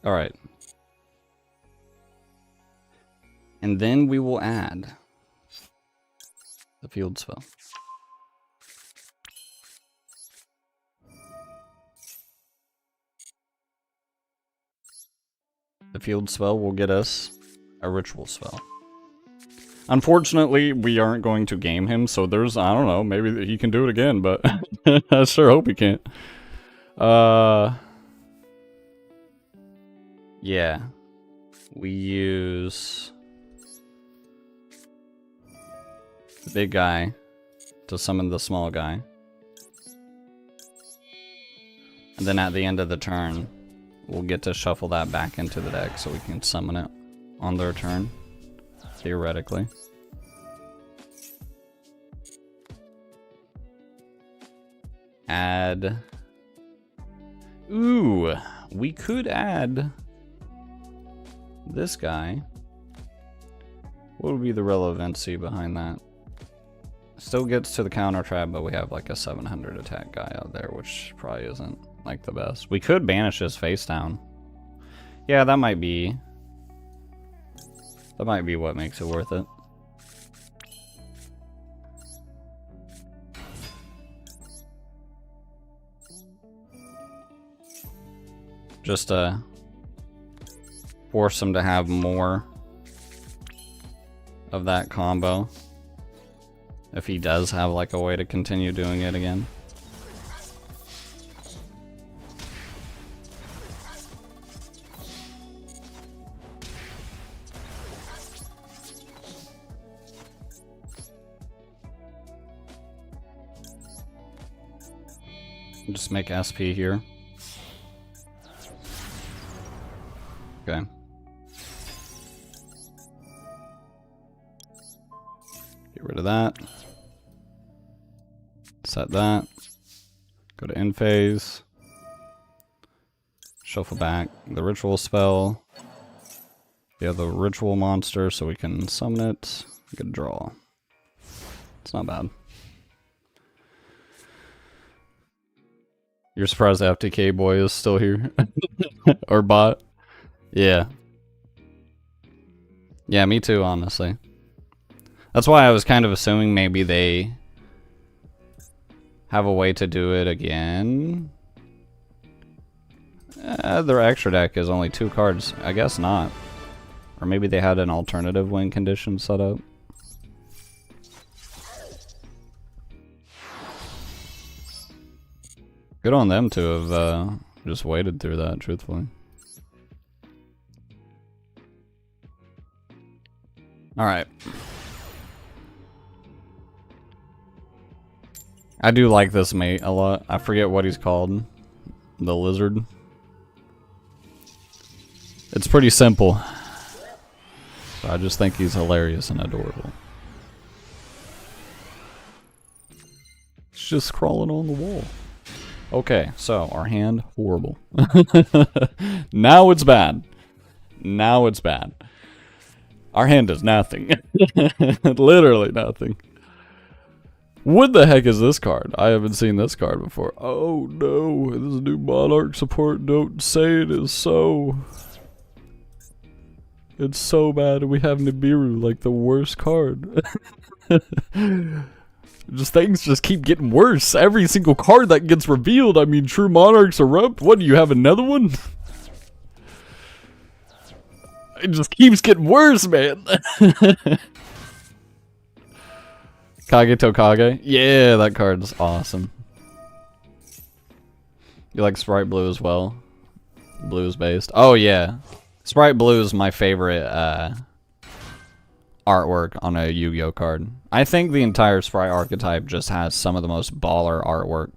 Speaker 2: Alright. And then we will add the field spell. The field spell will get us a ritual spell. Unfortunately, we aren't going to game him, so there's, I don't know, maybe he can do it again, but I sure hope he can't. Yeah. We use the big guy to summon the small guy. And then at the end of the turn, we'll get to shuffle that back into the deck so we can summon it on their turn. Theoretically. Add. Ooh, we could add this guy. What would be the relevancy behind that? Still gets to the counter trap, but we have like a 700 attack guy out there, which probably isn't like the best. We could banish his face down. Yeah, that might be what makes it worth it. Just to force him to have more of that combo. If he does have like a way to continue doing it again. Just make SP here. Okay. Get rid of that. Set that. Go to end phase. Shuffle back the ritual spell. We have the ritual monster so we can summon it. Get a draw. It's not bad. You're surprised the FTK boy is still here? Or bot? Yeah. Yeah, me too, honestly. That's why I was kind of assuming maybe they have a way to do it again. Their extra deck is only 2 cards. I guess not. Or maybe they had an alternative win condition set up. Good on them to have just waited through that, truthfully. Alright. I do like this mate a lot. I forget what he's called. The lizard. It's pretty simple. But I just think he's hilarious and adorable. It's just crawling on the wall. Okay, so our hand, horrible. Now it's bad. Now it's bad. Our hand does nothing. Literally nothing. What the heck is this card? I haven't seen this card before. Oh no, this is new Monarch support. Don't say it is so. It's so bad. We have Nibiru, like the worst card. Just things just keep getting worse. Every single card that gets revealed. I mean, True Monarchs Erupt. What, do you have another one? It just keeps getting worse, man. Kage Tokage. Yeah, that card's awesome. You like Sprite Blue as well? Blues based. Oh, yeah. Sprite Blue is my favorite artwork on a Yu-Gi-Oh card. I think the entire Sprite archetype just has some of the most baller artwork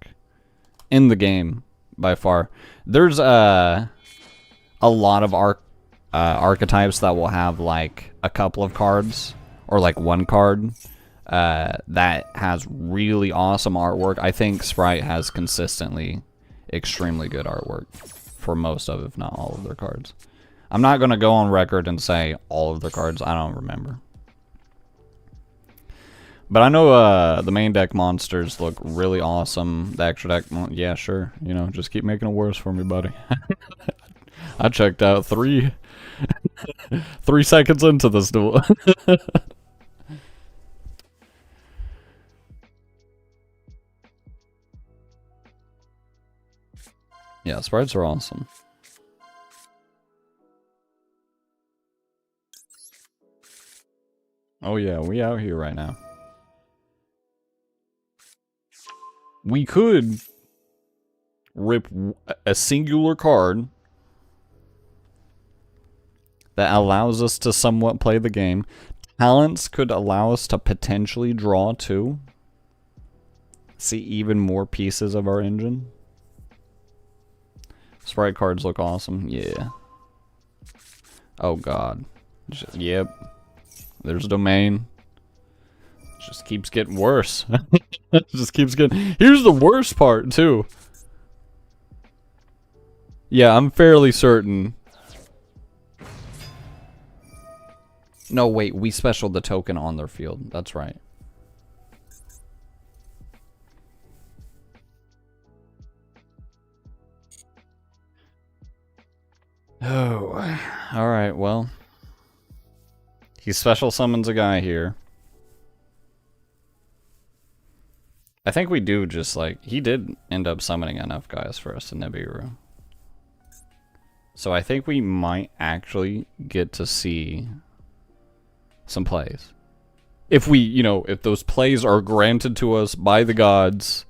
Speaker 2: in the game by far. There's a lot of archetypes that will have like a couple of cards or like one card that has really awesome artwork. I think Sprite has consistently extremely good artwork for most of, if not all of their cards. I'm not going to go on record and say all of their cards. I don't remember. But I know the main deck monsters look really awesome. The extra deck, yeah, sure. You know, just keep making it worse for me, buddy. I checked out 3 seconds into this duel. Yeah, sprites are awesome. Oh yeah, we out here right now. We could rip a singular card that allows us to somewhat play the game. Talents could allow us to potentially draw too. See even more pieces of our engine. Sprite cards look awesome. Yeah. Oh god. Yep. There's domain. Just keeps getting worse. Just keeps getting... Here's the worst part too. Yeah, I'm fairly certain. No, wait, we specialed the token on their field. That's right. Oh, alright, well. He special summons a guy here. I think we do just like... He did end up summoning enough guys for us to Nibiru. So I think we might actually get to see some plays. If we, you know, if those plays are granted to us by the gods,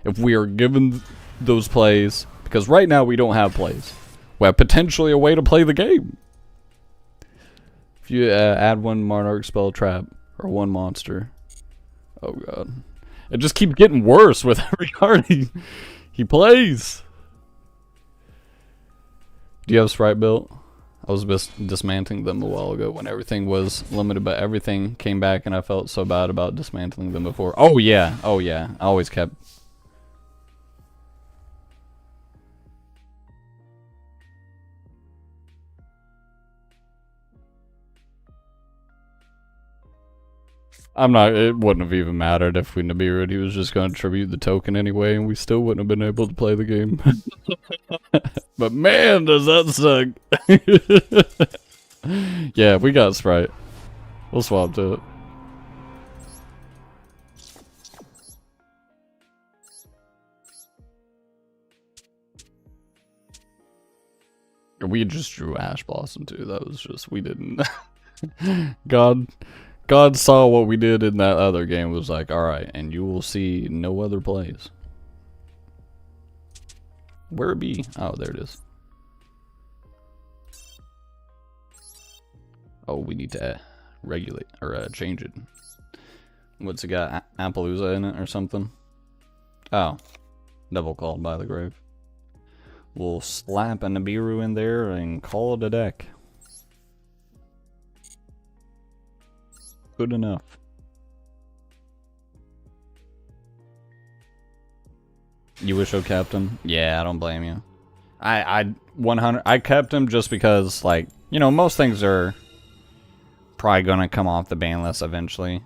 Speaker 2: if we are given those plays, because right now we don't have plays. We have potentially a way to play the game. If you add one Monarch spell trap, or one monster. Oh god. It just keeps getting worse with every card he plays. Do you have Sprite built? I was dismantling them a while ago when everything was limited, but everything came back and I felt so bad about dismantling them before. Oh yeah, oh yeah. I always kept... I'm not, it wouldn't have even mattered if we Nibiru'd. He was just going to tribute the token anyway, and we still wouldn't have been able to play the game. But man, does that suck. Yeah, we got Sprite. We'll swap to it. We just drew Ash Blossom too. That was just, we didn't. God saw what we did in that other game, was like, alright, and you will see no other plays. Where it be? Oh, there it is. Oh, we need to regulate, or change it. What's it got? Appaloosa in it or something? Oh. Devil Called by the Grave. We'll slap a Nibiru in there and call it a deck. Good enough. You wish I kept him? Yeah, I don't blame you. I 100. I kept him just because, like, you know, most things are probably gonna come off the ban list eventually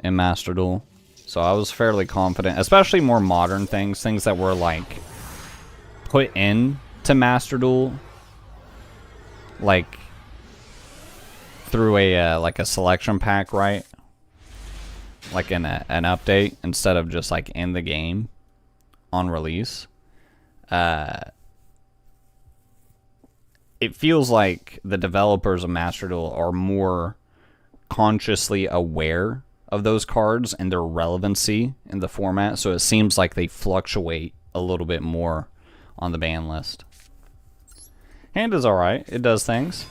Speaker 2: in Master Duel. So I was fairly confident, especially more modern things, things that were like put in to Master Duel, like through a like a selection pack, right? Like in an update instead of just like in the game on release. It feels like the developers of Master Duel are more consciously aware of those cards and their relevancy in the format, so it seems like they fluctuate a little bit more on the ban list. Hand is alright, it does things.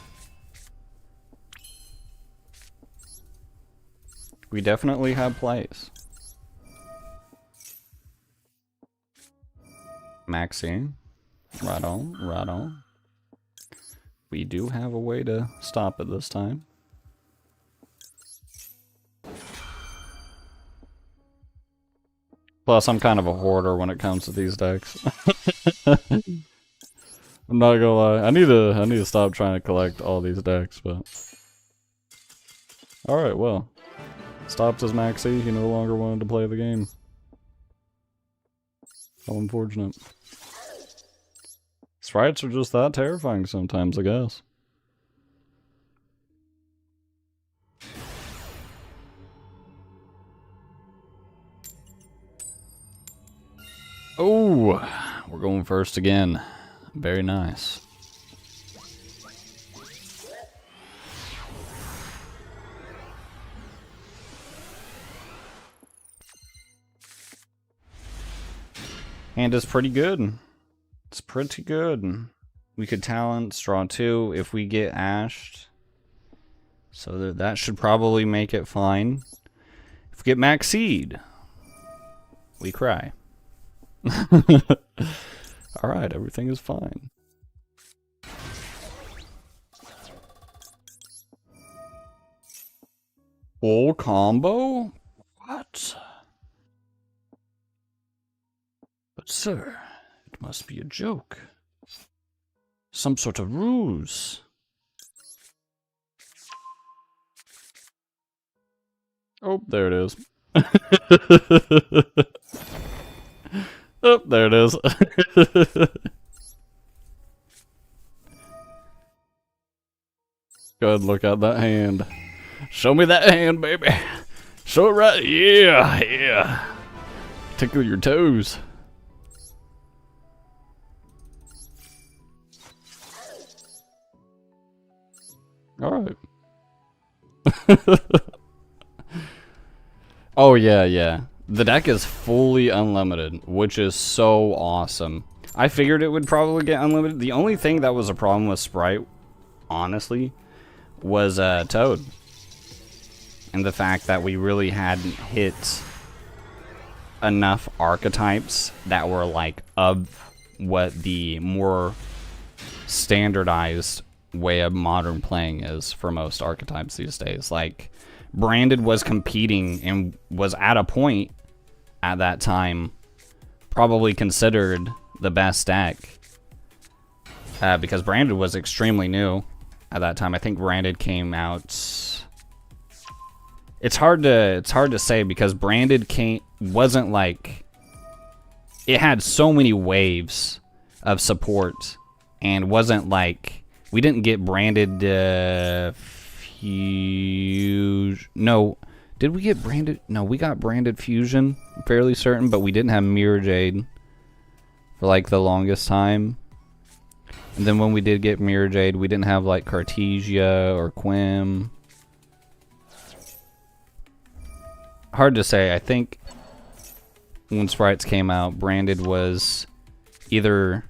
Speaker 2: We definitely have plays. Maxine. Right on, right on. We do have a way to stop it this time. Plus, I'm kind of a hoarder when it comes to these decks. I'm not gonna lie. I need to stop trying to collect all these decks, but... Alright, well. Stopped his Maxi, he no longer wanted to play the game. How unfortunate. Sprites are just that terrifying sometimes, I guess. Oh, we're going first again. Very nice. Hand is pretty good. It's pretty good. We could talent, draw 2 if we get ashed. So that should probably make it fine. If we get max seed, we cry. Alright, everything is fine. Full combo? What? But sir, it must be a joke. Some sort of ruse.
Speaker 1: Oh, there it is. Oh, there it is. Go ahead and look at that hand. Show me that hand, baby. Show it right. Yeah, yeah. Tickle your toes. Alright. Oh, yeah, yeah. The deck is fully unlimited, which is so awesome. I figured it would probably get unlimited. The only thing that was a problem with Sprite, honestly, was Toad. And the fact that we really hadn't hit enough archetypes that were like of what the more standardized way of modern playing is for most archetypes these days. Like, Branded was competing and was at a point at that time probably considered the best deck because Branded was extremely new at that time. I think Branded came out. It's hard to say because Branded wasn't like, it had so many waves of support and wasn't like, we didn't get Branded no, did we get Branded? No, we got Branded Fusion, I'm fairly certain, but we didn't have Mirror Jade for like the longest time. And then when we did get Mirror Jade, we didn't have like Cartesia or Quim. Hard to say. I think when Sprites came out, Branded was either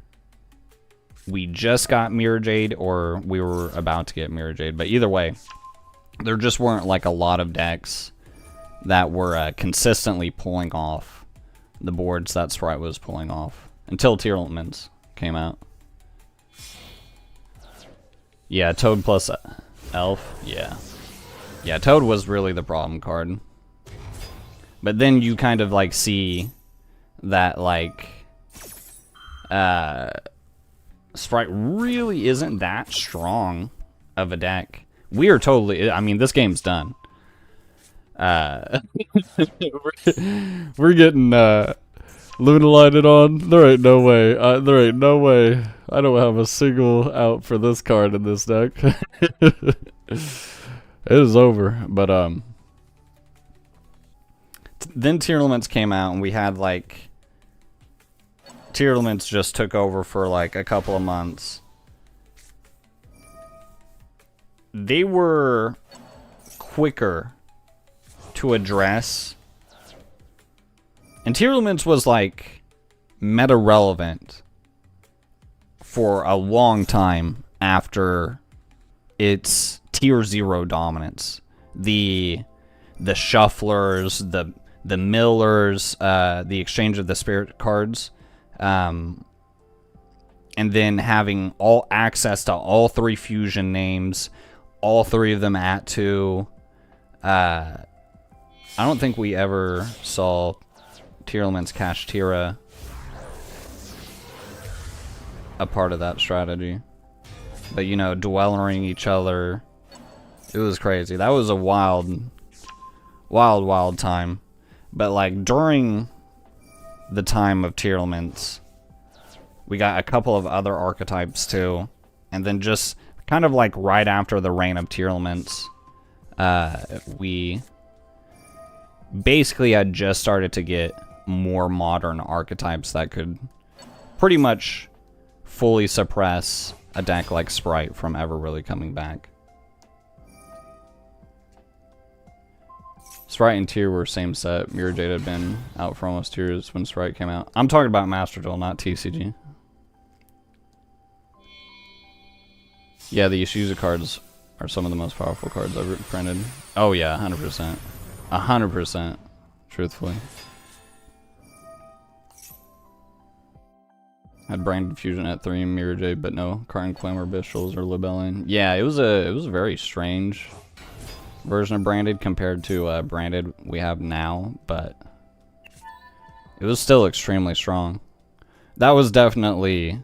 Speaker 1: we just got Mirror Jade or we were about to get Mirror Jade. But either way, there just weren't like a lot of decks that were consistently pulling off the boards that Sprite was pulling off until Tearlaments came out. Yeah, Toad plus Elf. Yeah. Yeah, Toad was really the problem card. But then you kind of like see that like Sprite really isn't that strong of a deck. We are totally, I mean, this game's done. We're getting Lunalighted on. There ain't no way. There ain't no way. I don't have a single out for this card in this deck. It is over. But
Speaker 2: then Tearlaments came out and we had like Tearlaments just took over for like a couple of months. They were quicker to address. And Tearlaments was like meta relevant for a long time after its tier 0 dominance. The shufflers, the millers, the exchange of the spirit cards, and then having all access to all 3 fusion names, all 3 of them at 2. I don't think we ever saw Tearlaments Kashtira a part of that strategy. But, you know, dueling each other, it was crazy. That was a wild time. But, like, during the time of Tearlaments, we got a couple of other archetypes, too. And then just kind of, like, right after the reign of Tearlaments, we basically had just started to get more modern archetypes that could pretty much fully suppress a deck like Sprite from ever really coming back. Sprite and Tier were same set. Mirror Jade had been out for almost 2 years when Sprite came out. I'm talking about Master Duel, not TCG. Yeah, the Yugioh cards are some of the most powerful cards ever printed. Oh yeah, 100%. 100%, truthfully. Had Branded Fusion at 3, Mirror Jade, but no Karn Clamor, Bishals, or Libellion. Yeah, it was a very strange version of Branded compared to Branded we have now, but it was still extremely strong. That was definitely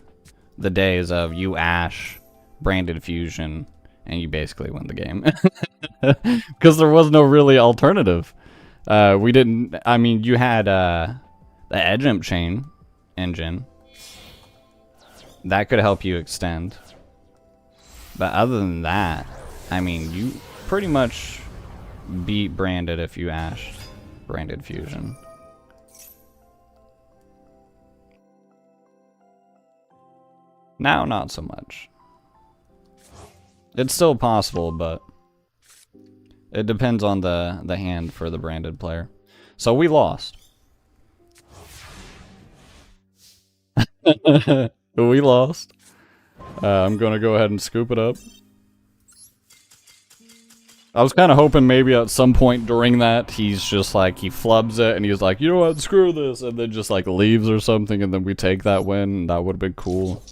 Speaker 2: the days of you Ash, Branded Fusion, and you basically win the game. Because there was no really alternative. We didn't, I mean, you had the Edge Imp Chain engine. That could help you extend. But other than that, I mean, you pretty much beat Branded if you Ashed Branded Fusion. Now, not so much. It's still possible, but it depends on the hand for the Branded player. So we lost. We lost. I'm gonna go ahead and scoop it up. I was kind of hoping maybe at some point during that he's just like, he flubs it and he's like, you know what, screw this, and then just like leaves or something, and then we take that win, and that would have been cool.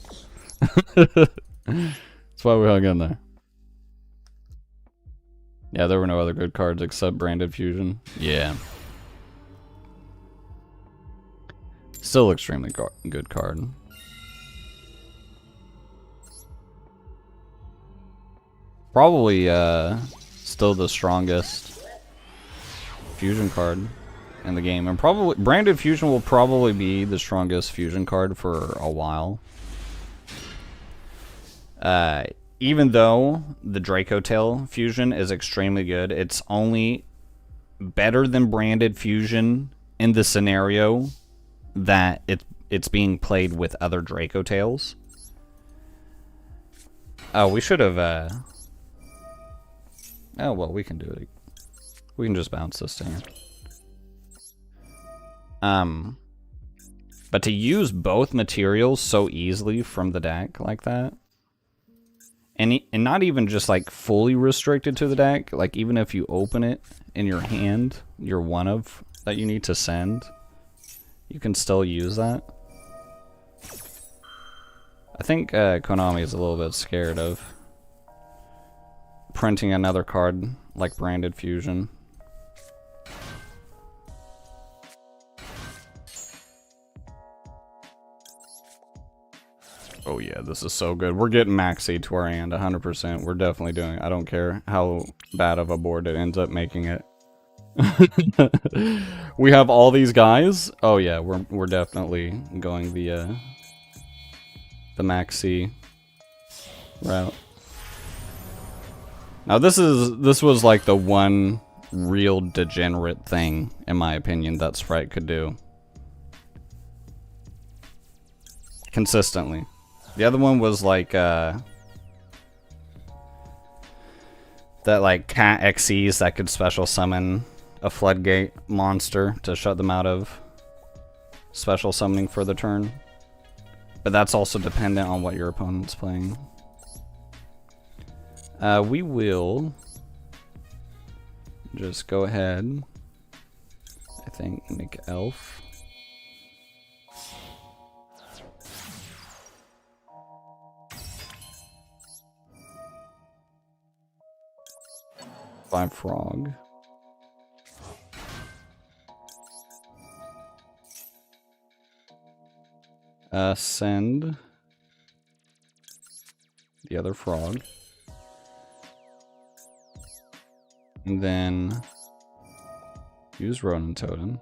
Speaker 2: That's why we hung in there. Yeah, there were no other good cards except Branded Fusion. Yeah. Still extremely good card. Probably still the strongest fusion card in the game, and probably Branded Fusion will probably be the strongest fusion card for a while. Even though the Draco Tail fusion is extremely good, it's only better than Branded Fusion in the scenario that it's being played with other Draco Tails. Oh, we should have oh, well, we can do it. We can just bounce this to here. But to use both materials so easily from the deck like that, and not even just like fully restricted to the deck, like even if you open it in your hand, your one of that you need to send, you can still use that. I think Konami is a little bit scared of printing another card like Branded Fusion. Oh yeah, this is so good. We're getting maxi to our hand, 100%. We're definitely doing it. I don't care how bad of a board it ends up making it. We have all these guys. Oh yeah, we're definitely going the maxi route. Now this was like the one real degenerate thing, in my opinion, that Sprite could do consistently. The other one was like that like cat XCs that could special summon a floodgate monster to shut them out of special summoning for the turn. But that's also dependent on what your opponent's playing. We will just go ahead, I think, make elf. By frog. Send the other frog. And then use Ronin Totem.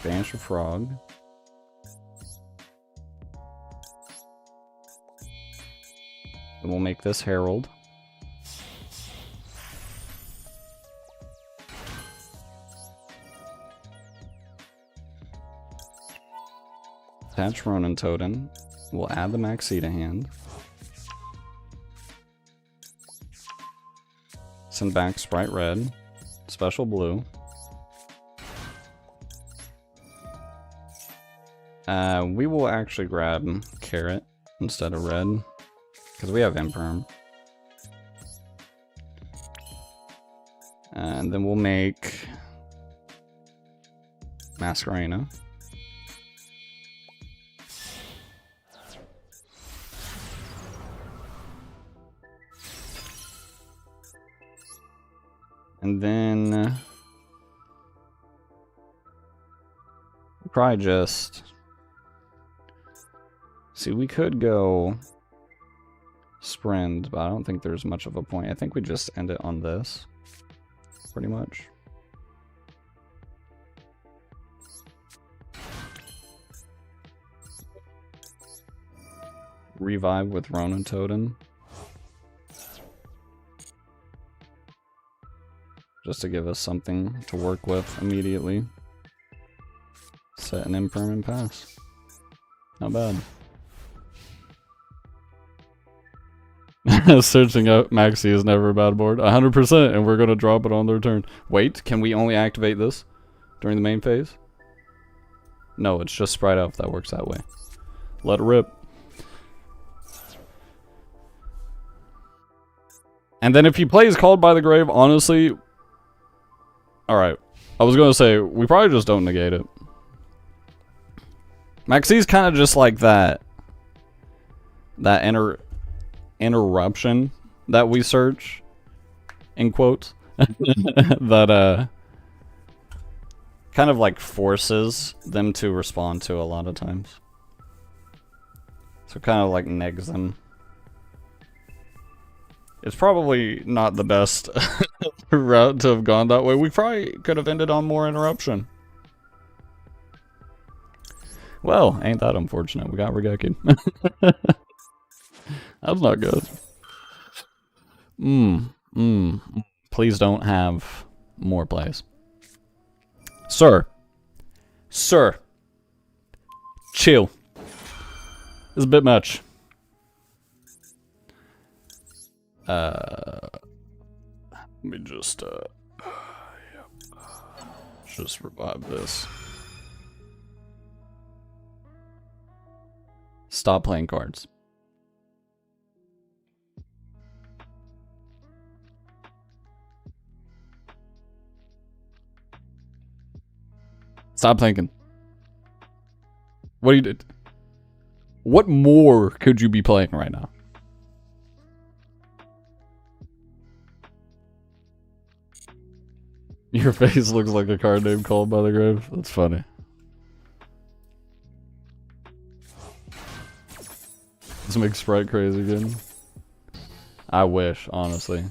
Speaker 2: Banish a frog. Then we'll make this Herald. Attach Ronin Totem. We'll add the Maxi to hand. Send back Sprite Red. Special Blue. We will actually grab Carrot instead of Red. Because we have Imperm. And then we'll make Masquerena. And then probably just see, we could go Sprint, but I don't think there's much of a point. I think we just end it on this, pretty much. Revive with Ronin Totem. Just to give us something to work with immediately. Set an Imperm and pass. Not bad.
Speaker 1: Searching out Maxi is never a bad board. 100%, and we're going to drop it on their turn.
Speaker 2: Wait, can we only activate this during the main phase? No, it's just Sprite Elf that works that way.
Speaker 1: Let it rip.
Speaker 2: And then if he plays Called by the Grave, honestly... Alright, I was going to say, we probably just don't negate it. Maxi's kind of just like that interruption that we search, in quotes, that kind of like forces them to respond to a lot of times. So kind of like negs them. It's probably not the best route to have gone that way. We probably could have ended on more interruption. Well, ain't that unfortunate. We got Regeki.
Speaker 1: That's not good.
Speaker 2: Please don't have more plays. Sir. Sir. Chill. It's a bit much. Let me just revive this. Stop playing cards. Stop thinking. What do you did? What more could you be playing right now?
Speaker 1: Your face looks like a card name Called by the Grave. That's funny. This makes Sprite crazy again. I wish, honestly.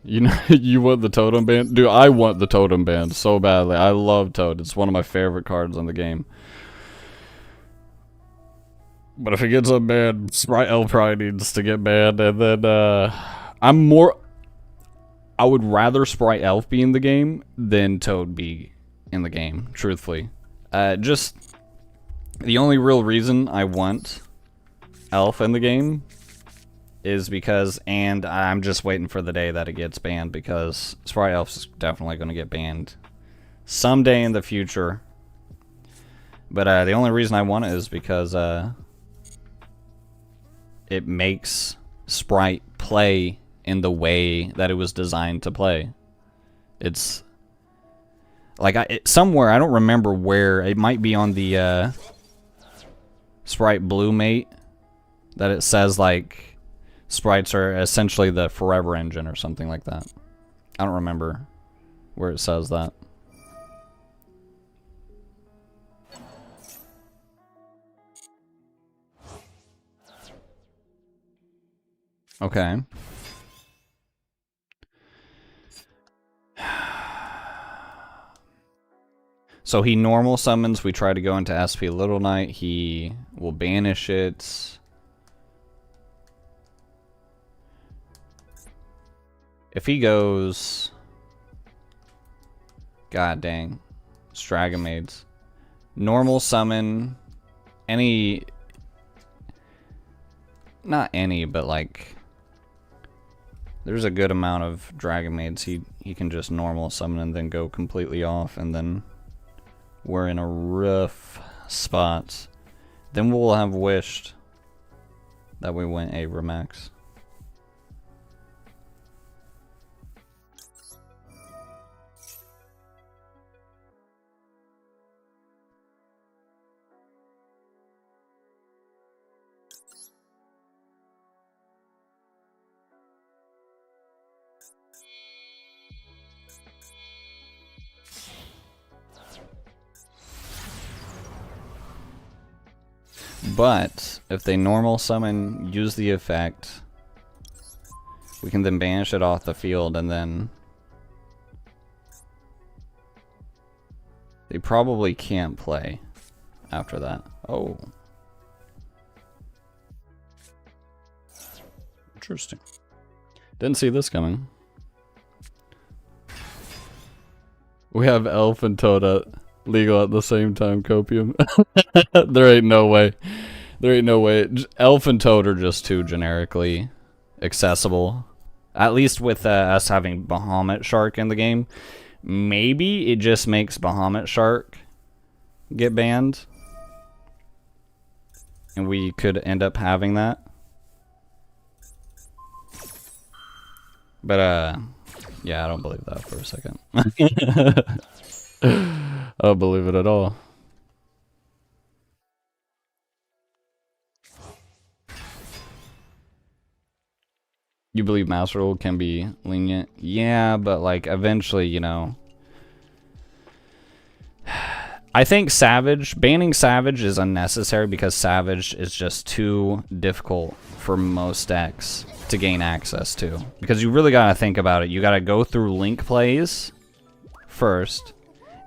Speaker 1: You know, you want the Totem Band? Dude, I want the Totem Band so badly. I love Toad. It's one of my favorite cards in the game. But if it gets unbanned, Sprite L probably needs to get banned, and then, I would rather Sprite Elf be in the game than Toad be in the game, truthfully. Just, the only real reason I want Elf in the game is because, and I'm just waiting for the day that it gets banned, because Sprite Elf's definitely going to get banned someday in the future. But the only reason I want it is because it makes Sprite play in the way that it was designed to play. It's like somewhere, I don't remember where, it might be on the Sprite Blue Mate, that it says like sprites are essentially the forever engine or something like that. I don't remember where it says that. Okay. So he normal summons, we try to go into SP Little Knight, he will banish it. If he goes... God dang. Stragamades. Normal summon any... Not any, but like...
Speaker 2: There's a good amount of Dragon Maids he can just normal summon and then go completely off, and then we're in a rough spot. Then we'll have wished that we went Abra Max. But if they normal summon, use the effect, we can then banish it off the field, and then they probably can't play after that. Oh. Interesting. Didn't see this coming.
Speaker 1: We have Elf and Toad legal at the same time, Copium. There ain't no way. There ain't no way.
Speaker 2: Elf and Toad are just too generically accessible. At least with us having Bahamut Shark in the game. Maybe it just makes Bahamut Shark get banned. And we could end up having that. But, yeah, I don't believe that for a second.
Speaker 1: I don't believe it at all.
Speaker 2: You believe Master Rule can be lenient? Yeah, but like eventually, you know. I think banning Savage is unnecessary because Savage is just too difficult for most decks to gain access to. Because you really gotta think about it. You gotta go through link plays first,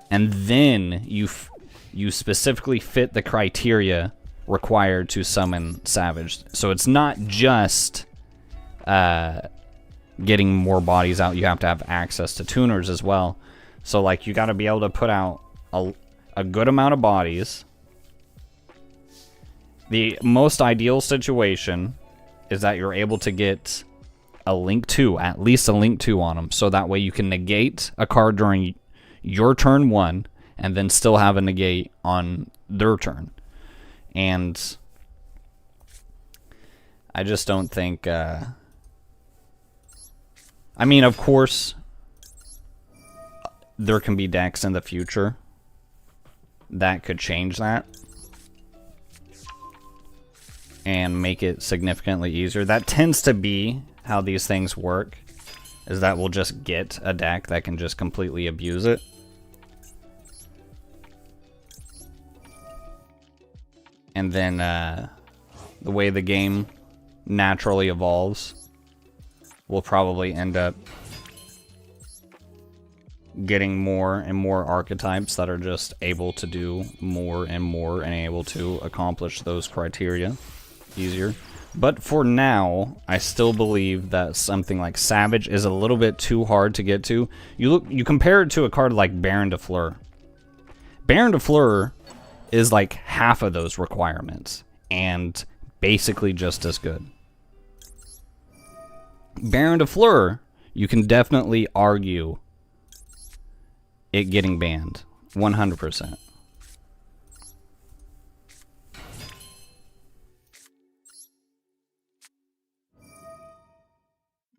Speaker 2: and then you specifically fit the criteria required to summon Savage. So it's not just getting more bodies out, you have to have access to tuners as well. So like you got to be able to put out a good amount of bodies. The most ideal situation is that you're able to get a link 2, at least a link 2 on them, so that way you can negate a card during your turn 1 and then still have a negate on their turn. And I just don't think I mean, of course, there can be decks in the future that could change that and make it significantly easier. That tends to be how these things work, is that we'll just get a deck that can just completely abuse it. And then the way the game naturally evolves, we'll probably end up getting more and more archetypes that are just able to do more and more and able to accomplish those criteria easier. But for now, I still believe that something like Savage is a little bit too hard to get to. You compare it to a card like Baron de Fleur. Baron de Fleur is like half of those requirements and basically just as good. Baron de Fleur, you can definitely argue it getting banned 100%.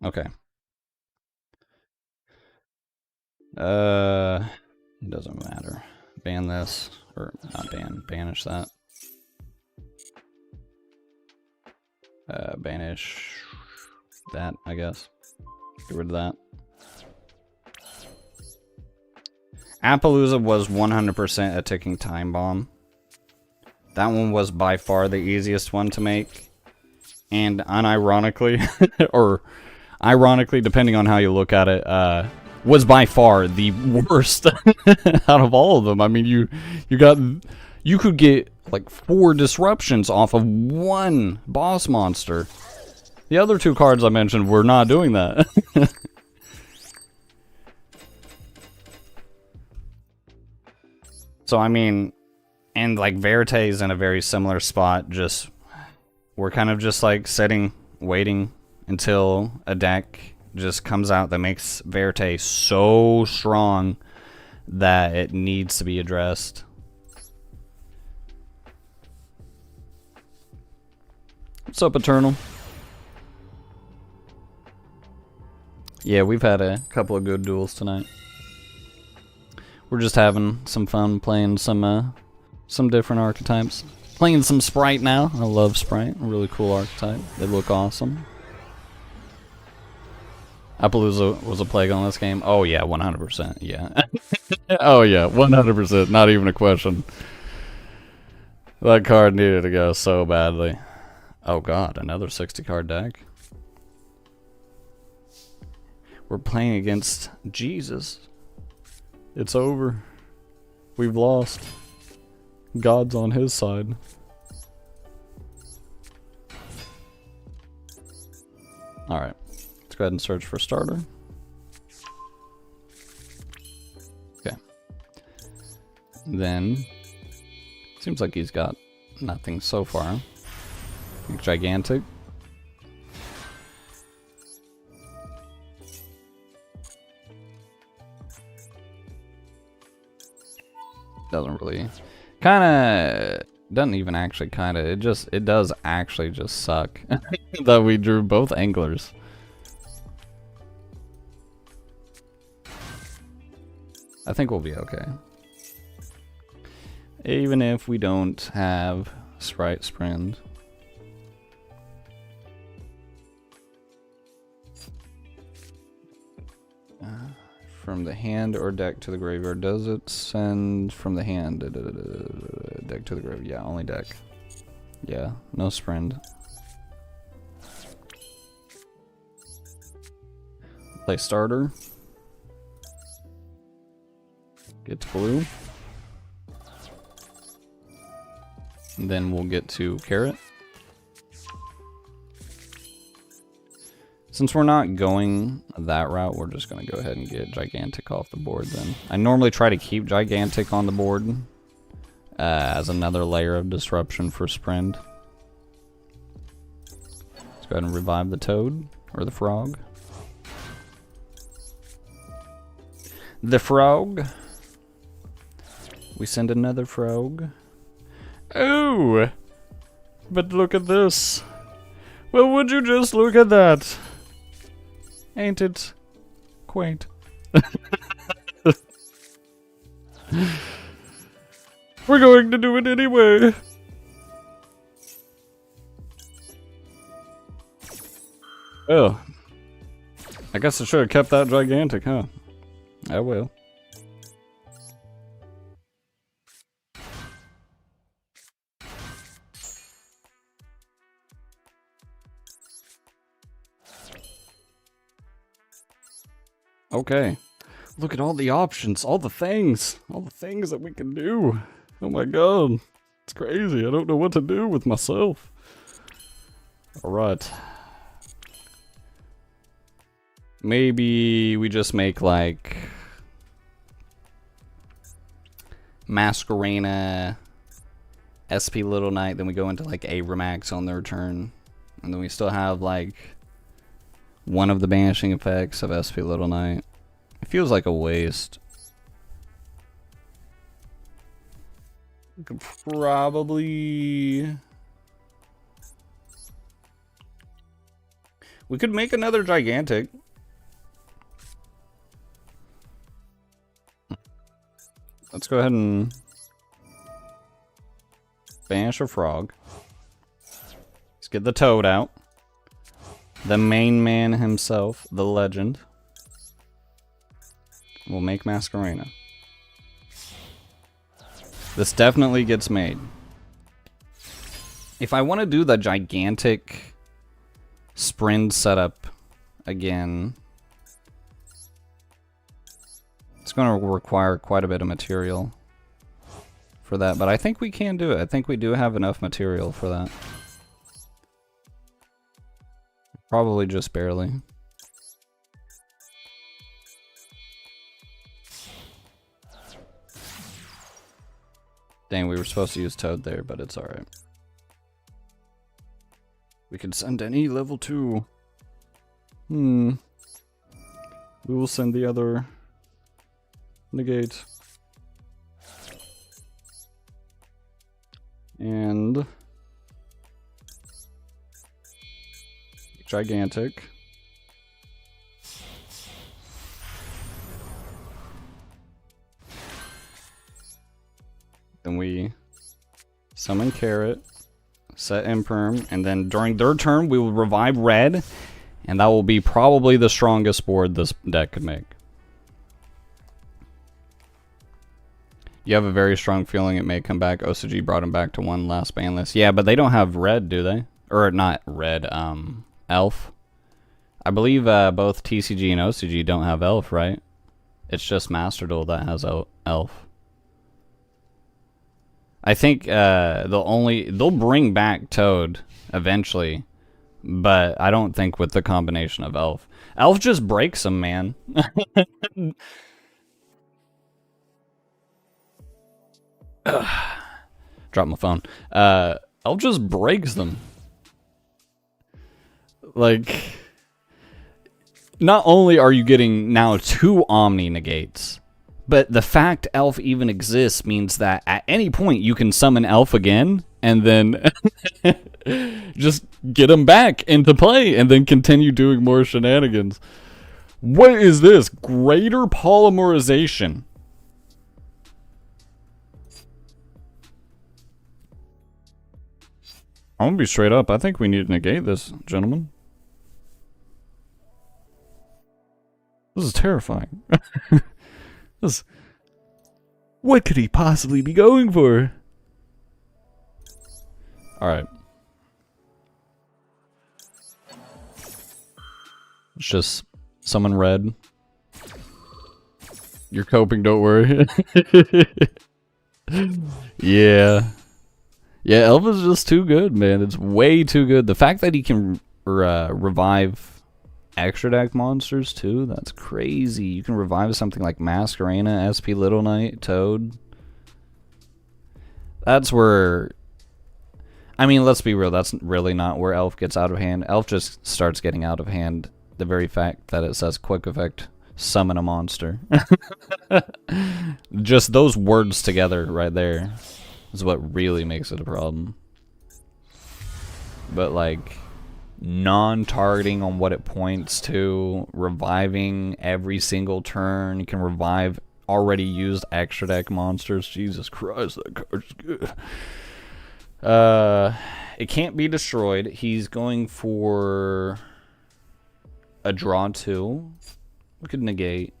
Speaker 2: Okay. It doesn't matter. Ban this, or not ban, banish that. Banish that, I guess. Get rid of that. Appaloosa was 100% a ticking time bomb. That one was by far the easiest one to make. And unironically, or ironically, depending on how you look at it, was by far the worst out of all of them. I mean, you could get like 4 disruptions off of one boss monster. The other 2 cards I mentioned were not doing that. So I mean, and like Verte is in a very similar spot. Just we're kind of just like sitting, waiting until a deck just comes out that makes Verte so strong that it needs to be addressed. What's up, Eternal? Yeah, we've had a couple of good duels tonight. We're just having some fun playing some different archetypes. Playing some Sprite now. I love Sprite. A really cool archetype. They look awesome. Appaloosa was a plague on this game. Oh yeah, 100%. Yeah.
Speaker 1: Oh yeah, 100%. Not even a question. That card needed to go so badly.
Speaker 2: Oh god, another 60 card deck. We're playing against Jesus.
Speaker 1: It's over. We've lost. God's on his side.
Speaker 2: Alright. Let's go ahead and search for starter. Okay. Then, seems like he's got nothing so far. Gigantic. Doesn't really, doesn't even actually it does actually just suck
Speaker 1: that we drew both anglers.
Speaker 2: I think we'll be okay. Even if we don't have Sprite Sprint. From the hand or deck to the graveyard. Does it send from the hand? Deck to the graveyard. Yeah, only deck. Yeah, no sprint. Play starter. Get to blue. And then we'll get to carrot. Since we're not going that route, we're just going to go ahead and get Gigantic off the board then. I normally try to keep Gigantic on the board as another layer of disruption for Sprint. Let's go ahead and revive the Toad, or the Frog. The Frog. We send another Frog.
Speaker 1: Oh! But look at this. Well, would you just look at that? Ain't it quaint? We're going to do it anyway. Oh. I guess I should have kept that Gigantic, huh? I will. Okay. Look at all the options, all the things that we can do. Oh my god. It's crazy. I don't know what to do with myself. Alright. Maybe we just make like Masquerena, SP Little Knight, then we go into like Abramax on their turn. And then we still have like one of the banishing effects of SP Little Knight. It feels like a waste. We could probably... We could make another Gigantic. Let's go ahead and banish a Frog. Let's get the Toad out. The main man himself, the legend. We'll make Masquerena. This definitely gets made. If I want to do the Gigantic Sprint setup again, it's going to require quite a bit of material for that, but I think we can do it. I think we do have enough material for that. Probably just barely. Dang, we were supposed to use Toad there, but it's alright. We could send any level 2.
Speaker 2: We will send the other negate. And gigantic. Then we summon Carrot, set Imperm, and then during their turn we will revive red, and that will be probably the strongest board this deck could make. You have a very strong feeling it may come back. OCG brought him back to one last ban list. Yeah, but they don't have red, do they? Or not red, elf. I believe both TCG and OCG don't have elf, right? It's just Master Duel that has elf. I think they'll bring back Toad eventually, but I don't think with the combination of elf. Elf just breaks them, man. Drop my phone. Elf just breaks them. Like, not only are you getting now 2 Omni negates, but the fact Elf even exists means that at any point you can summon Elf again and then just get him back into play and then continue doing more shenanigans. What is this? Greater polymerization. I'm gonna be straight up. I think we need to negate this, gentlemen. This is terrifying. What could he possibly be going for? Alright. Let's just summon red. You're coping, don't worry. Yeah. Yeah, Elf is just too good, man. It's way too good. The fact that he can revive extra deck monsters too, that's crazy. You can revive something like Masquerena, SP Little Knight, Toad. That's where, I mean, let's be real, that's really not where Elf gets out of hand. Elf just starts getting out of hand the very fact that it says quick effect, summon a monster. Just those words together right there is what really makes it a problem. But like, non-targeting on what it points to, reviving every single turn, you can revive already used extra deck monsters. Jesus Christ, that card's good. It can't be destroyed. He's going for a draw 2. We could negate.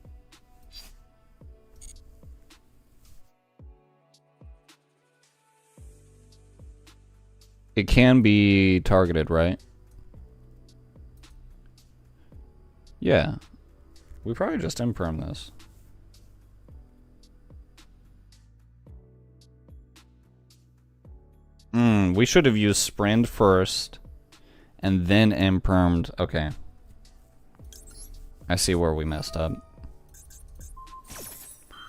Speaker 2: It can be targeted, right? Yeah. We probably just imperm this. We should have used Sprint first and then impermed. Okay. I see where we messed up.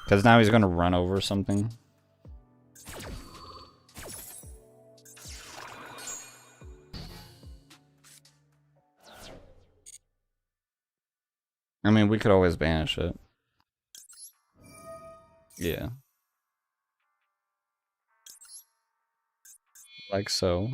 Speaker 2: Because now he's going to run over something. I mean, we could always banish it. Yeah. Like so.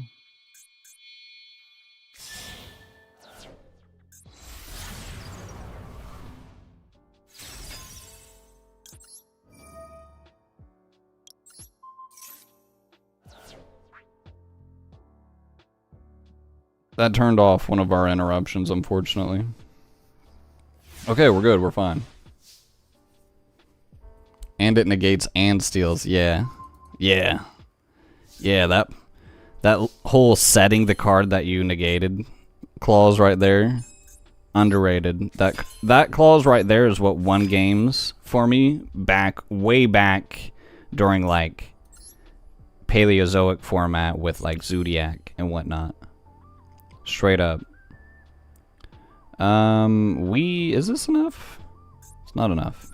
Speaker 2: That turned off one of our interruptions, unfortunately. Okay, we're good, we're fine. And it negates and steals, yeah. Yeah. Yeah, that whole setting the card that you negated clause right there, underrated. That clause right there is what won games for me way back during like Paleozoic format with like Zodiac and whatnot. Straight up. Is this enough? It's not enough.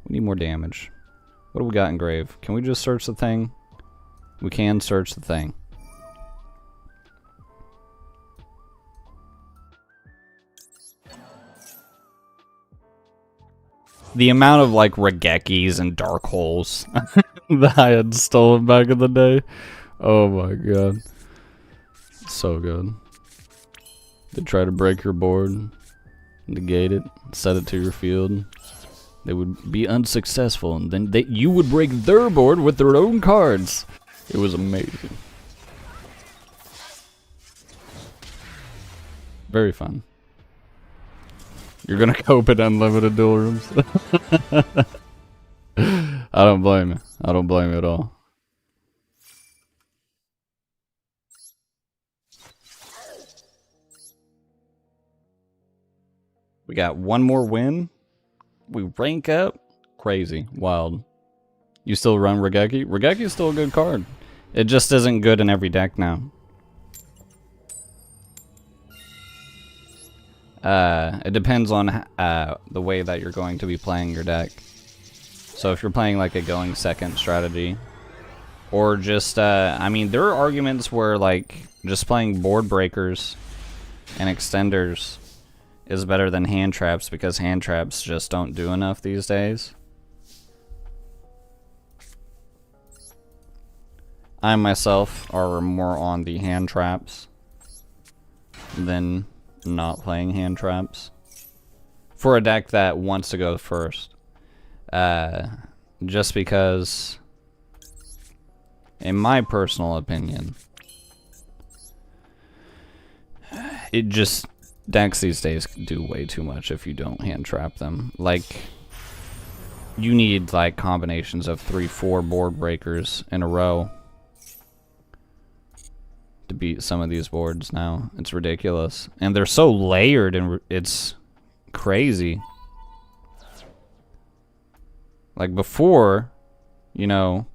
Speaker 2: We need more damage. What do we got in grave? Can we just search the thing? We can search the thing. The amount of like Regekis and Dark Holes.
Speaker 1: that I had stolen back in the day. Oh my god. So good. They try to break your board, negate it, set it to your field. They would be unsuccessful, and then you would break their board with their own cards. It was amazing. Very fun. You're gonna cope in unlimited duel rooms. I don't blame you. I don't blame you at all.
Speaker 2: We got one more win. We rank up. Crazy. Wild. You still run Regeki? Regeki is still a good card. It just isn't good in every deck now. It depends on the way that you're going to be playing your deck. So if you're playing like a going second strategy, or just, I mean, there are arguments where like just playing board breakers and extenders is better than hand traps because hand traps just don't do enough these days. I myself are more on the hand traps than not playing hand traps for a deck that wants to go first. Just because, in my personal opinion, it just, decks these days do way too much if you don't hand trap them. Like, you need like combinations of 3-4 board breakers in a row to beat some of these boards now. It's ridiculous. And they're so layered and it's crazy. Like before, you know,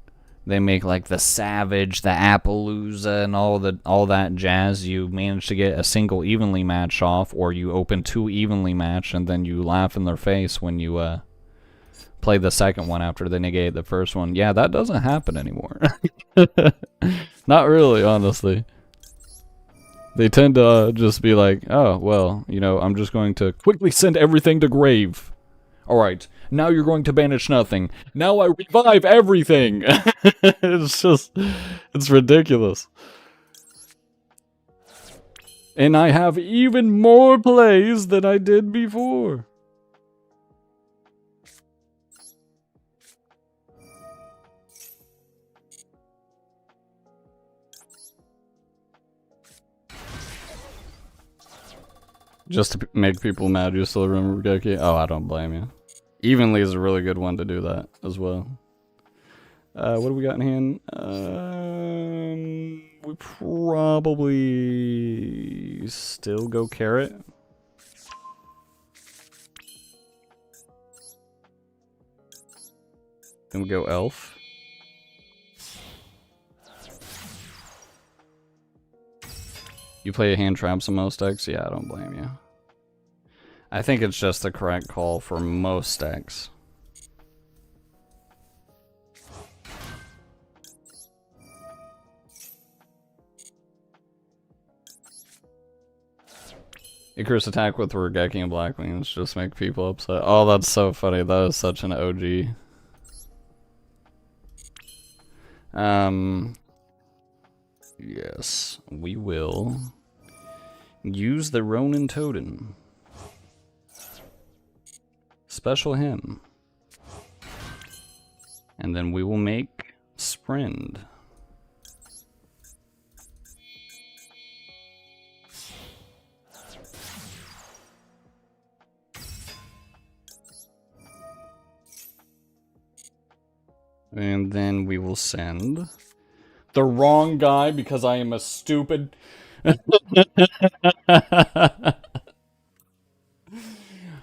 Speaker 2: they make like the Savage, the Appaloosa, and all that jazz. You manage to get a single evenly match off, or you open 2 evenly match, and then you laugh in their face when you play the second one after they negate the first one. Yeah, that doesn't happen anymore. Not really, honestly. They tend to just be like, oh, well, you know, I'm just going to quickly send everything to grave. Alright, now you're going to banish nothing. Now I revive everything! It's just, it's ridiculous. And I have even more plays than I did before. Just to make people mad, you still remember Geki? Oh, I don't blame you. Evenly is a really good one to do that as well. What do we got in hand? We probably still go Carrot. Then we go Elf. You play hand traps in most decks? Yeah, I don't blame you. I think it's just the correct call for most decks. Icarus attack with Regeki and Black Wings just make people upset. Oh, that's so funny. That is such an OG. Yes, we will use the Ronin Totem. Special him. And then we will make Sprint. And then we will send the wrong guy because I am a stupid...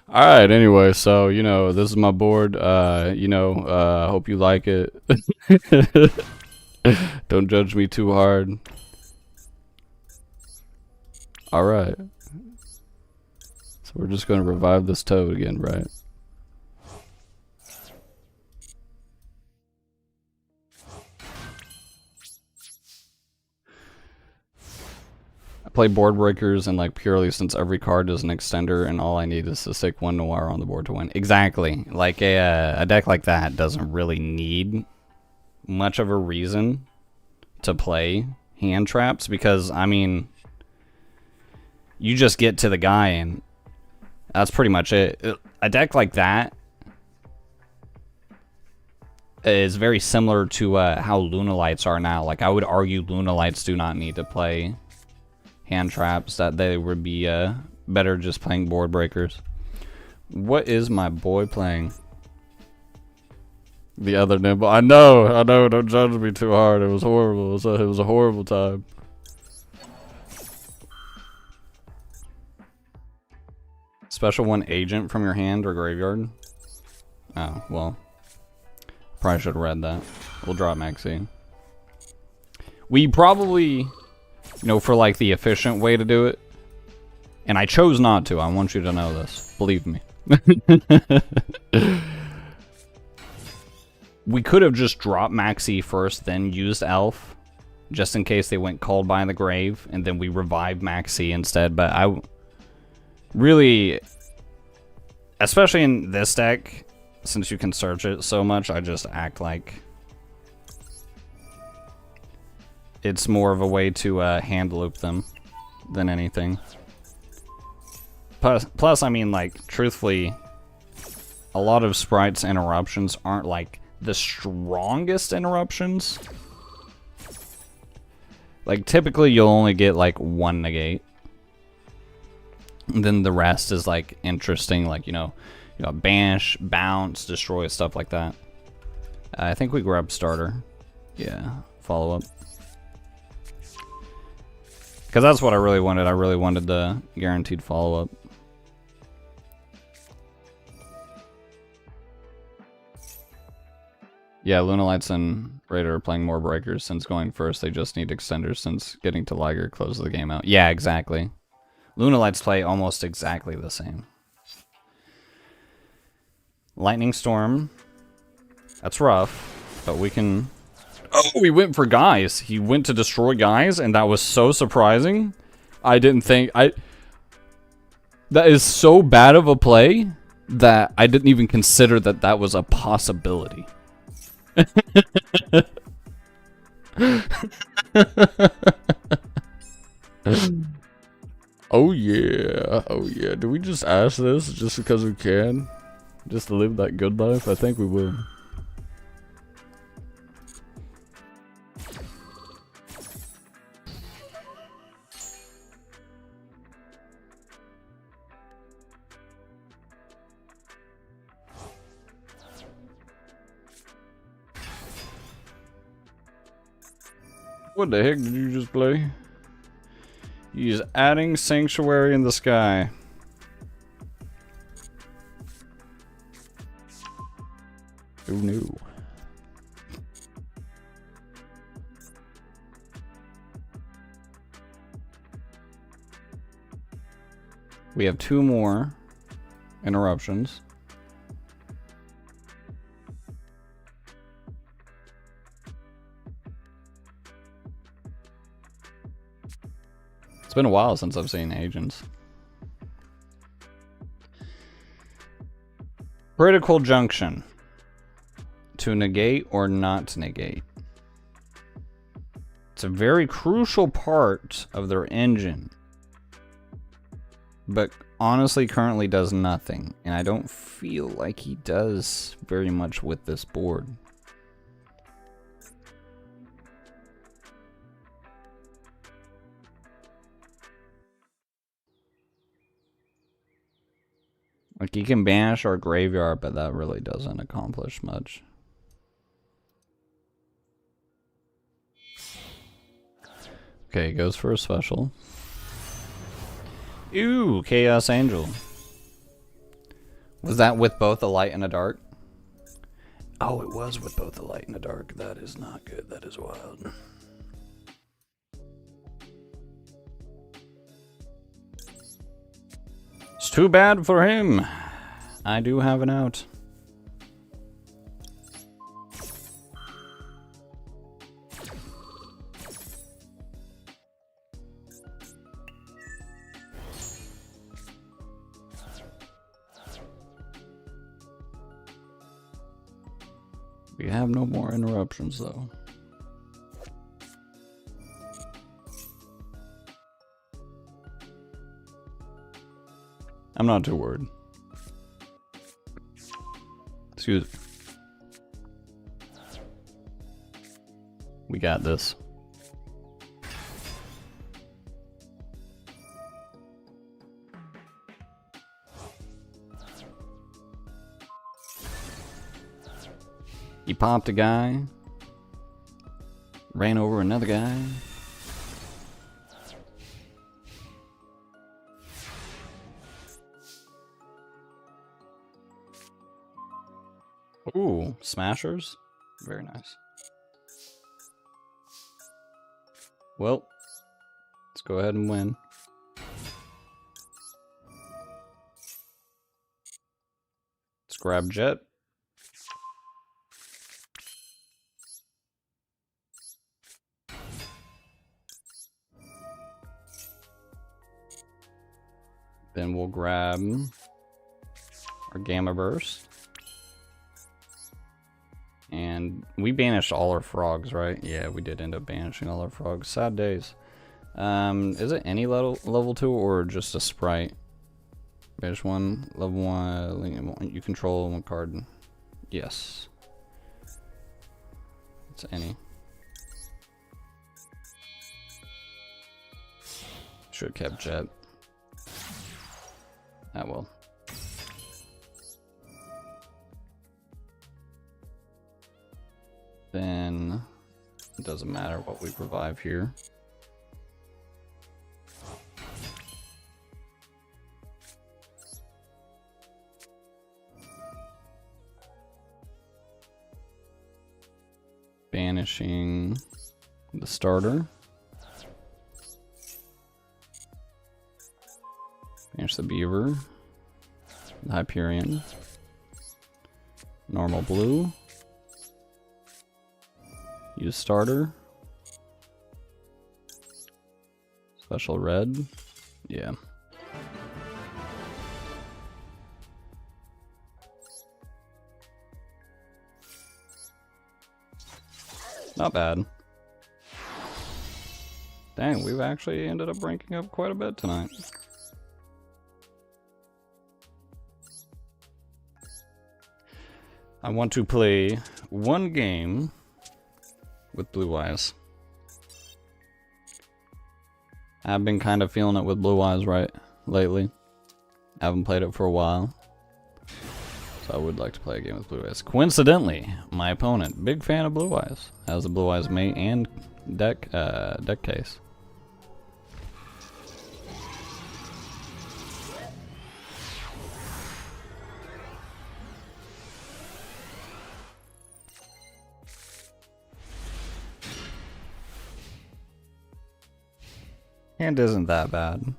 Speaker 2: Alright, anyway, so, you know, this is my board. You know, I hope you like it. Don't judge me too hard. Alright. So we're just gonna revive this toad again, right? play board breakers and like purely since every card is an extender and all I need is to stick one Noir on the board to win. Exactly. Like a deck like that doesn't really need much of a reason to play hand traps because, I mean, you just get to the guy and that's pretty much it. A deck like that is very similar to how Lunalights are now. Like, I would argue Lunalights do not need to play hand traps, that they would be better just playing board breakers. What is my boy playing?
Speaker 1: The other Nimble. I know, don't judge me too hard. It was horrible. It was a horrible time.
Speaker 2: Special one agent from your hand or graveyard? Oh, well. Probably should have read that. We'll drop Maxi. We probably, you know, for like the efficient way to do it, and I chose not to. I want you to know this. Believe me. We could have just dropped Maxi first, then used Elf, just in case they went Called by the Grave, and then we revived Maxi instead. But I really, especially in this deck, since you can search it so much, I just act like it's more of a way to hand loop them than anything. Plus, I mean, like, truthfully, a lot of Sprite's interruptions aren't, like, the strongest interruptions. Like, typically, you'll only get, like, one negate. And then the rest is, like, interesting, like, you know, banish, bounce, destroy, stuff like that. I think we grab starter. Yeah, follow up. Because that's what I really wanted. I really wanted the guaranteed follow up. Yeah, Lunalights and Raider are playing more breakers since going first. They just need extenders since getting to Liger closes the game out. Yeah, exactly. Lunalights play almost exactly the same. Lightning Storm. That's rough, but we can... Oh, he went for Guys. He went to destroy Guys, and that was so surprising. I didn't think... That is so bad of a play that I didn't even consider that that was a possibility.
Speaker 1: Oh yeah, oh yeah. Do we just ask this just because we can? Just to live that good life? I think we will. What the heck did you just play? He's adding Sanctuary in the Sky. Who knew?
Speaker 2: We have 2 more interruptions. It's been a while since I've seen agents. Critical Junction. To negate or not to negate. It's a very crucial part of their engine. But honestly currently does nothing. And I don't feel like he does very much with this board. Like, he can banish our graveyard, but that really doesn't accomplish much. Okay, goes for a special. Ooh, Chaos Angel. Was that with both a light and a dark? Oh, it was with both a light and a dark. That is not good. That is wild. It's too bad for him. I do have an out. We have no more interruptions, though. I'm not too worried. Excuse me. We got this. He popped a guy. Ran over another guy. Ooh, smashers. Very nice. Well, let's go ahead and win. Let's grab Jet. Then we'll grab our Gamma Burst. And we banished all our frogs, right? Yeah, we did end up banishing all our frogs. Sad days. Is it any level 2 or just a sprite? Banish one, level 1, you control one card. Yes. It's any. Should have kept Jet. Ah, well. Then it doesn't matter what we revive here. Banishing the starter. Banish the beaver. The Hyperion. Normal blue. Use starter. Special red. Yeah. Not bad. Dang, we've actually ended up ranking up quite a bit tonight. I want to play one game with Blue Eyes. I've been kind of feeling it with Blue Eyes right lately. I haven't played it for a while. So I would like to play a game with Blue Eyes. Coincidentally, my opponent, big fan of Blue Eyes, has a Blue Eyes mate and deck case. Hand isn't that bad,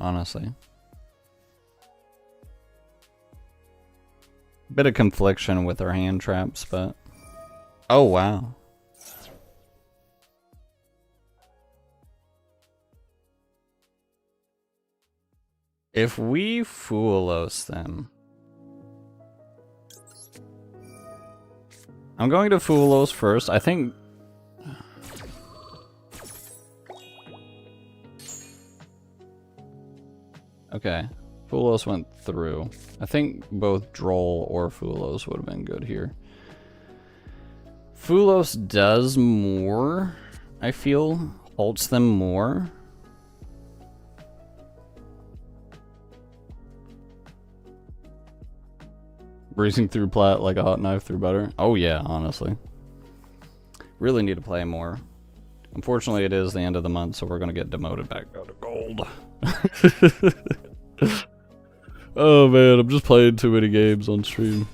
Speaker 2: honestly. Bit of confliction with our hand traps, but... Oh, wow. If we Foolos them... I'm going to Foolos first. I think... Okay. Foolos went through. I think both Droll or Foolos would have been good here. Foolos does more, I feel. Ults them more. Breezing through plat like a hot knife through butter. Oh yeah, honestly. Really need to play more. Unfortunately, it is the end of the month, so we're going to get demoted back down to gold. Oh man, I'm just playing too many games on stream.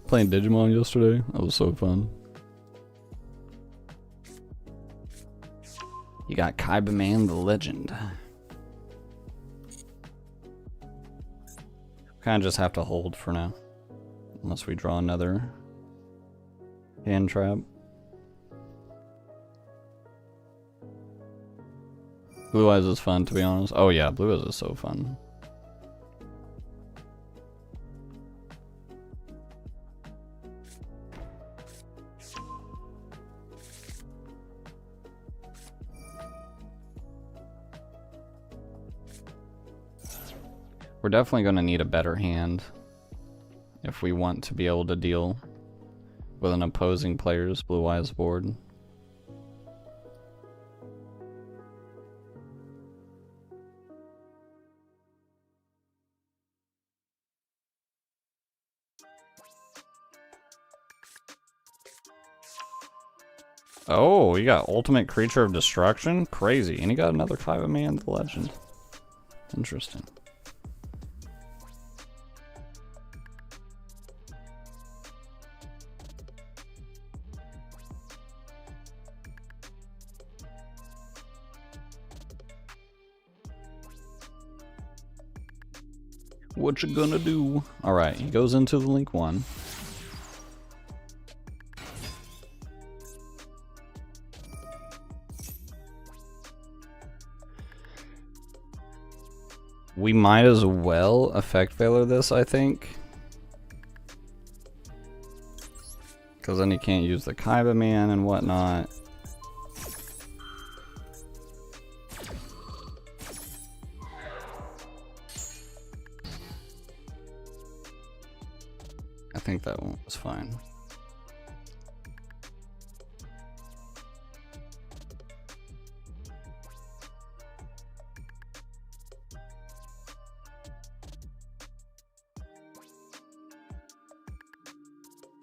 Speaker 2: Playing Digimon yesterday. That was so fun. You got Kaiba Man the Legend. Kind of just have to hold for now. Unless we draw another hand trap. Blue Eyes is fun, to be honest. Oh yeah, Blue Eyes is so fun. We're definitely going to need a better hand if we want to be able to deal with an opposing player's Blue Eyes board. Oh, he got Ultimate Creature of Destruction? Crazy. And he got another Kaiba-Man, the Legend. Interesting. What you gonna do? Alright, he goes into the Link 1. We might as well Effect Veiler this, I think. Because then he can't use the Kaiba-Man and whatnot. I think that one was fine.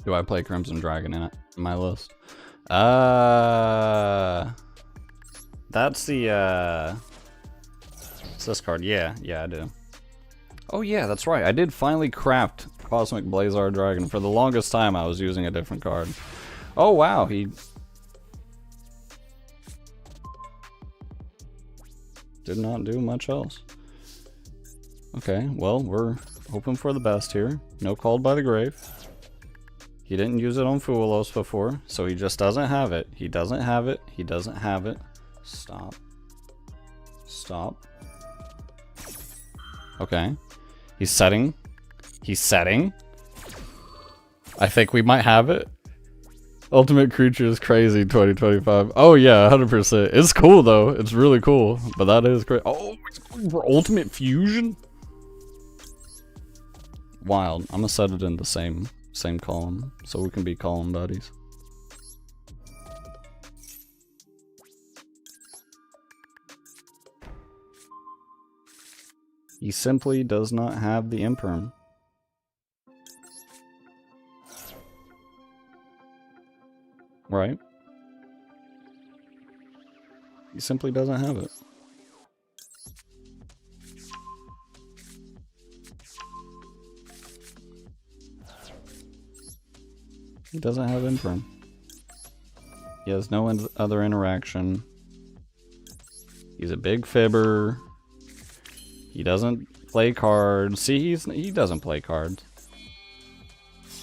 Speaker 2: Do I play Crimson Dragon in my list? That's the it's this card. Yeah, I do. Oh yeah, that's right. I did finally craft Cosmic Blazar Dragon. For the longest time I was using a different card. Oh wow, he did not do much else. Okay, well, we're hoping for the best here. No Called by the Grave. He didn't use it on Fuelos before, so he just doesn't have it. He doesn't have it. He doesn't have it. Stop. Stop. Okay. He's setting. He's setting. I think we might have it. Ultimate Creature is crazy 2025. Oh yeah, 100%. It's cool though. It's really cool. But that is great. Oh, it's going for Ultimate Fusion? Wild. I'm gonna set it in the same column so we can be column buddies. He simply does not have the imperm. Right? He simply doesn't have it. He doesn't have imperm. He has no other interaction. He's a big fibber. He doesn't play cards. See, he doesn't play cards.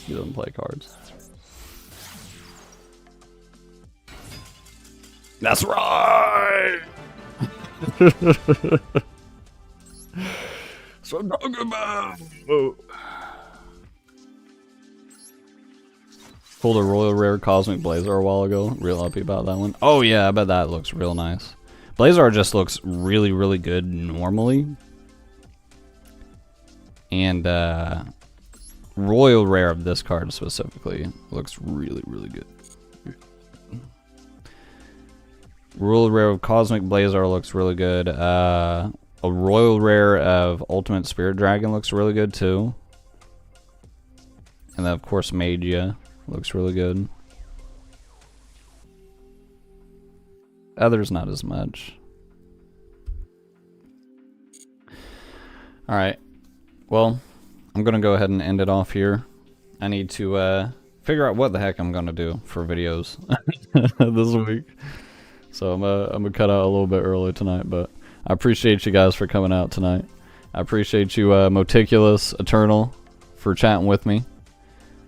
Speaker 2: He doesn't play cards. That's right! So I'm talking about. Oh. Pulled a Royal Rare Cosmic Blazar a while ago. Real happy about that one. Oh yeah, I bet that looks real nice. Blazar just looks really, really good normally. And Royal Rare of this card specifically looks really, really good. Royal Rare of Cosmic Blazar looks really good. A Royal Rare of Ultimate Spirit Dragon looks really good too. And then of course Magia looks really good. Others not as much. Alright. Well, I'm gonna go ahead and end it off here. I need to figure out what the heck I'm gonna do for videos this week. So I'm gonna cut out a little bit early tonight, but I appreciate you guys for coming out tonight. I appreciate you, Moticulous Eternal, for chatting with me.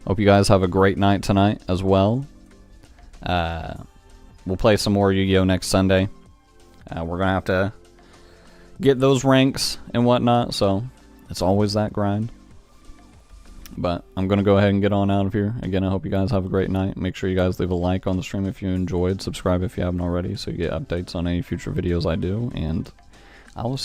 Speaker 2: Hope you guys have a great night tonight as well. We'll play some more Yu-Gi-Oh! Next Sunday. We're gonna have to get those ranks and whatnot, so it's always that grind. But I'm gonna go ahead and get on out of here. Again, I hope you guys have a great night. Make sure you guys leave a like on the stream if you enjoyed. Subscribe if you haven't already so you get updates on any future videos I do. And I will see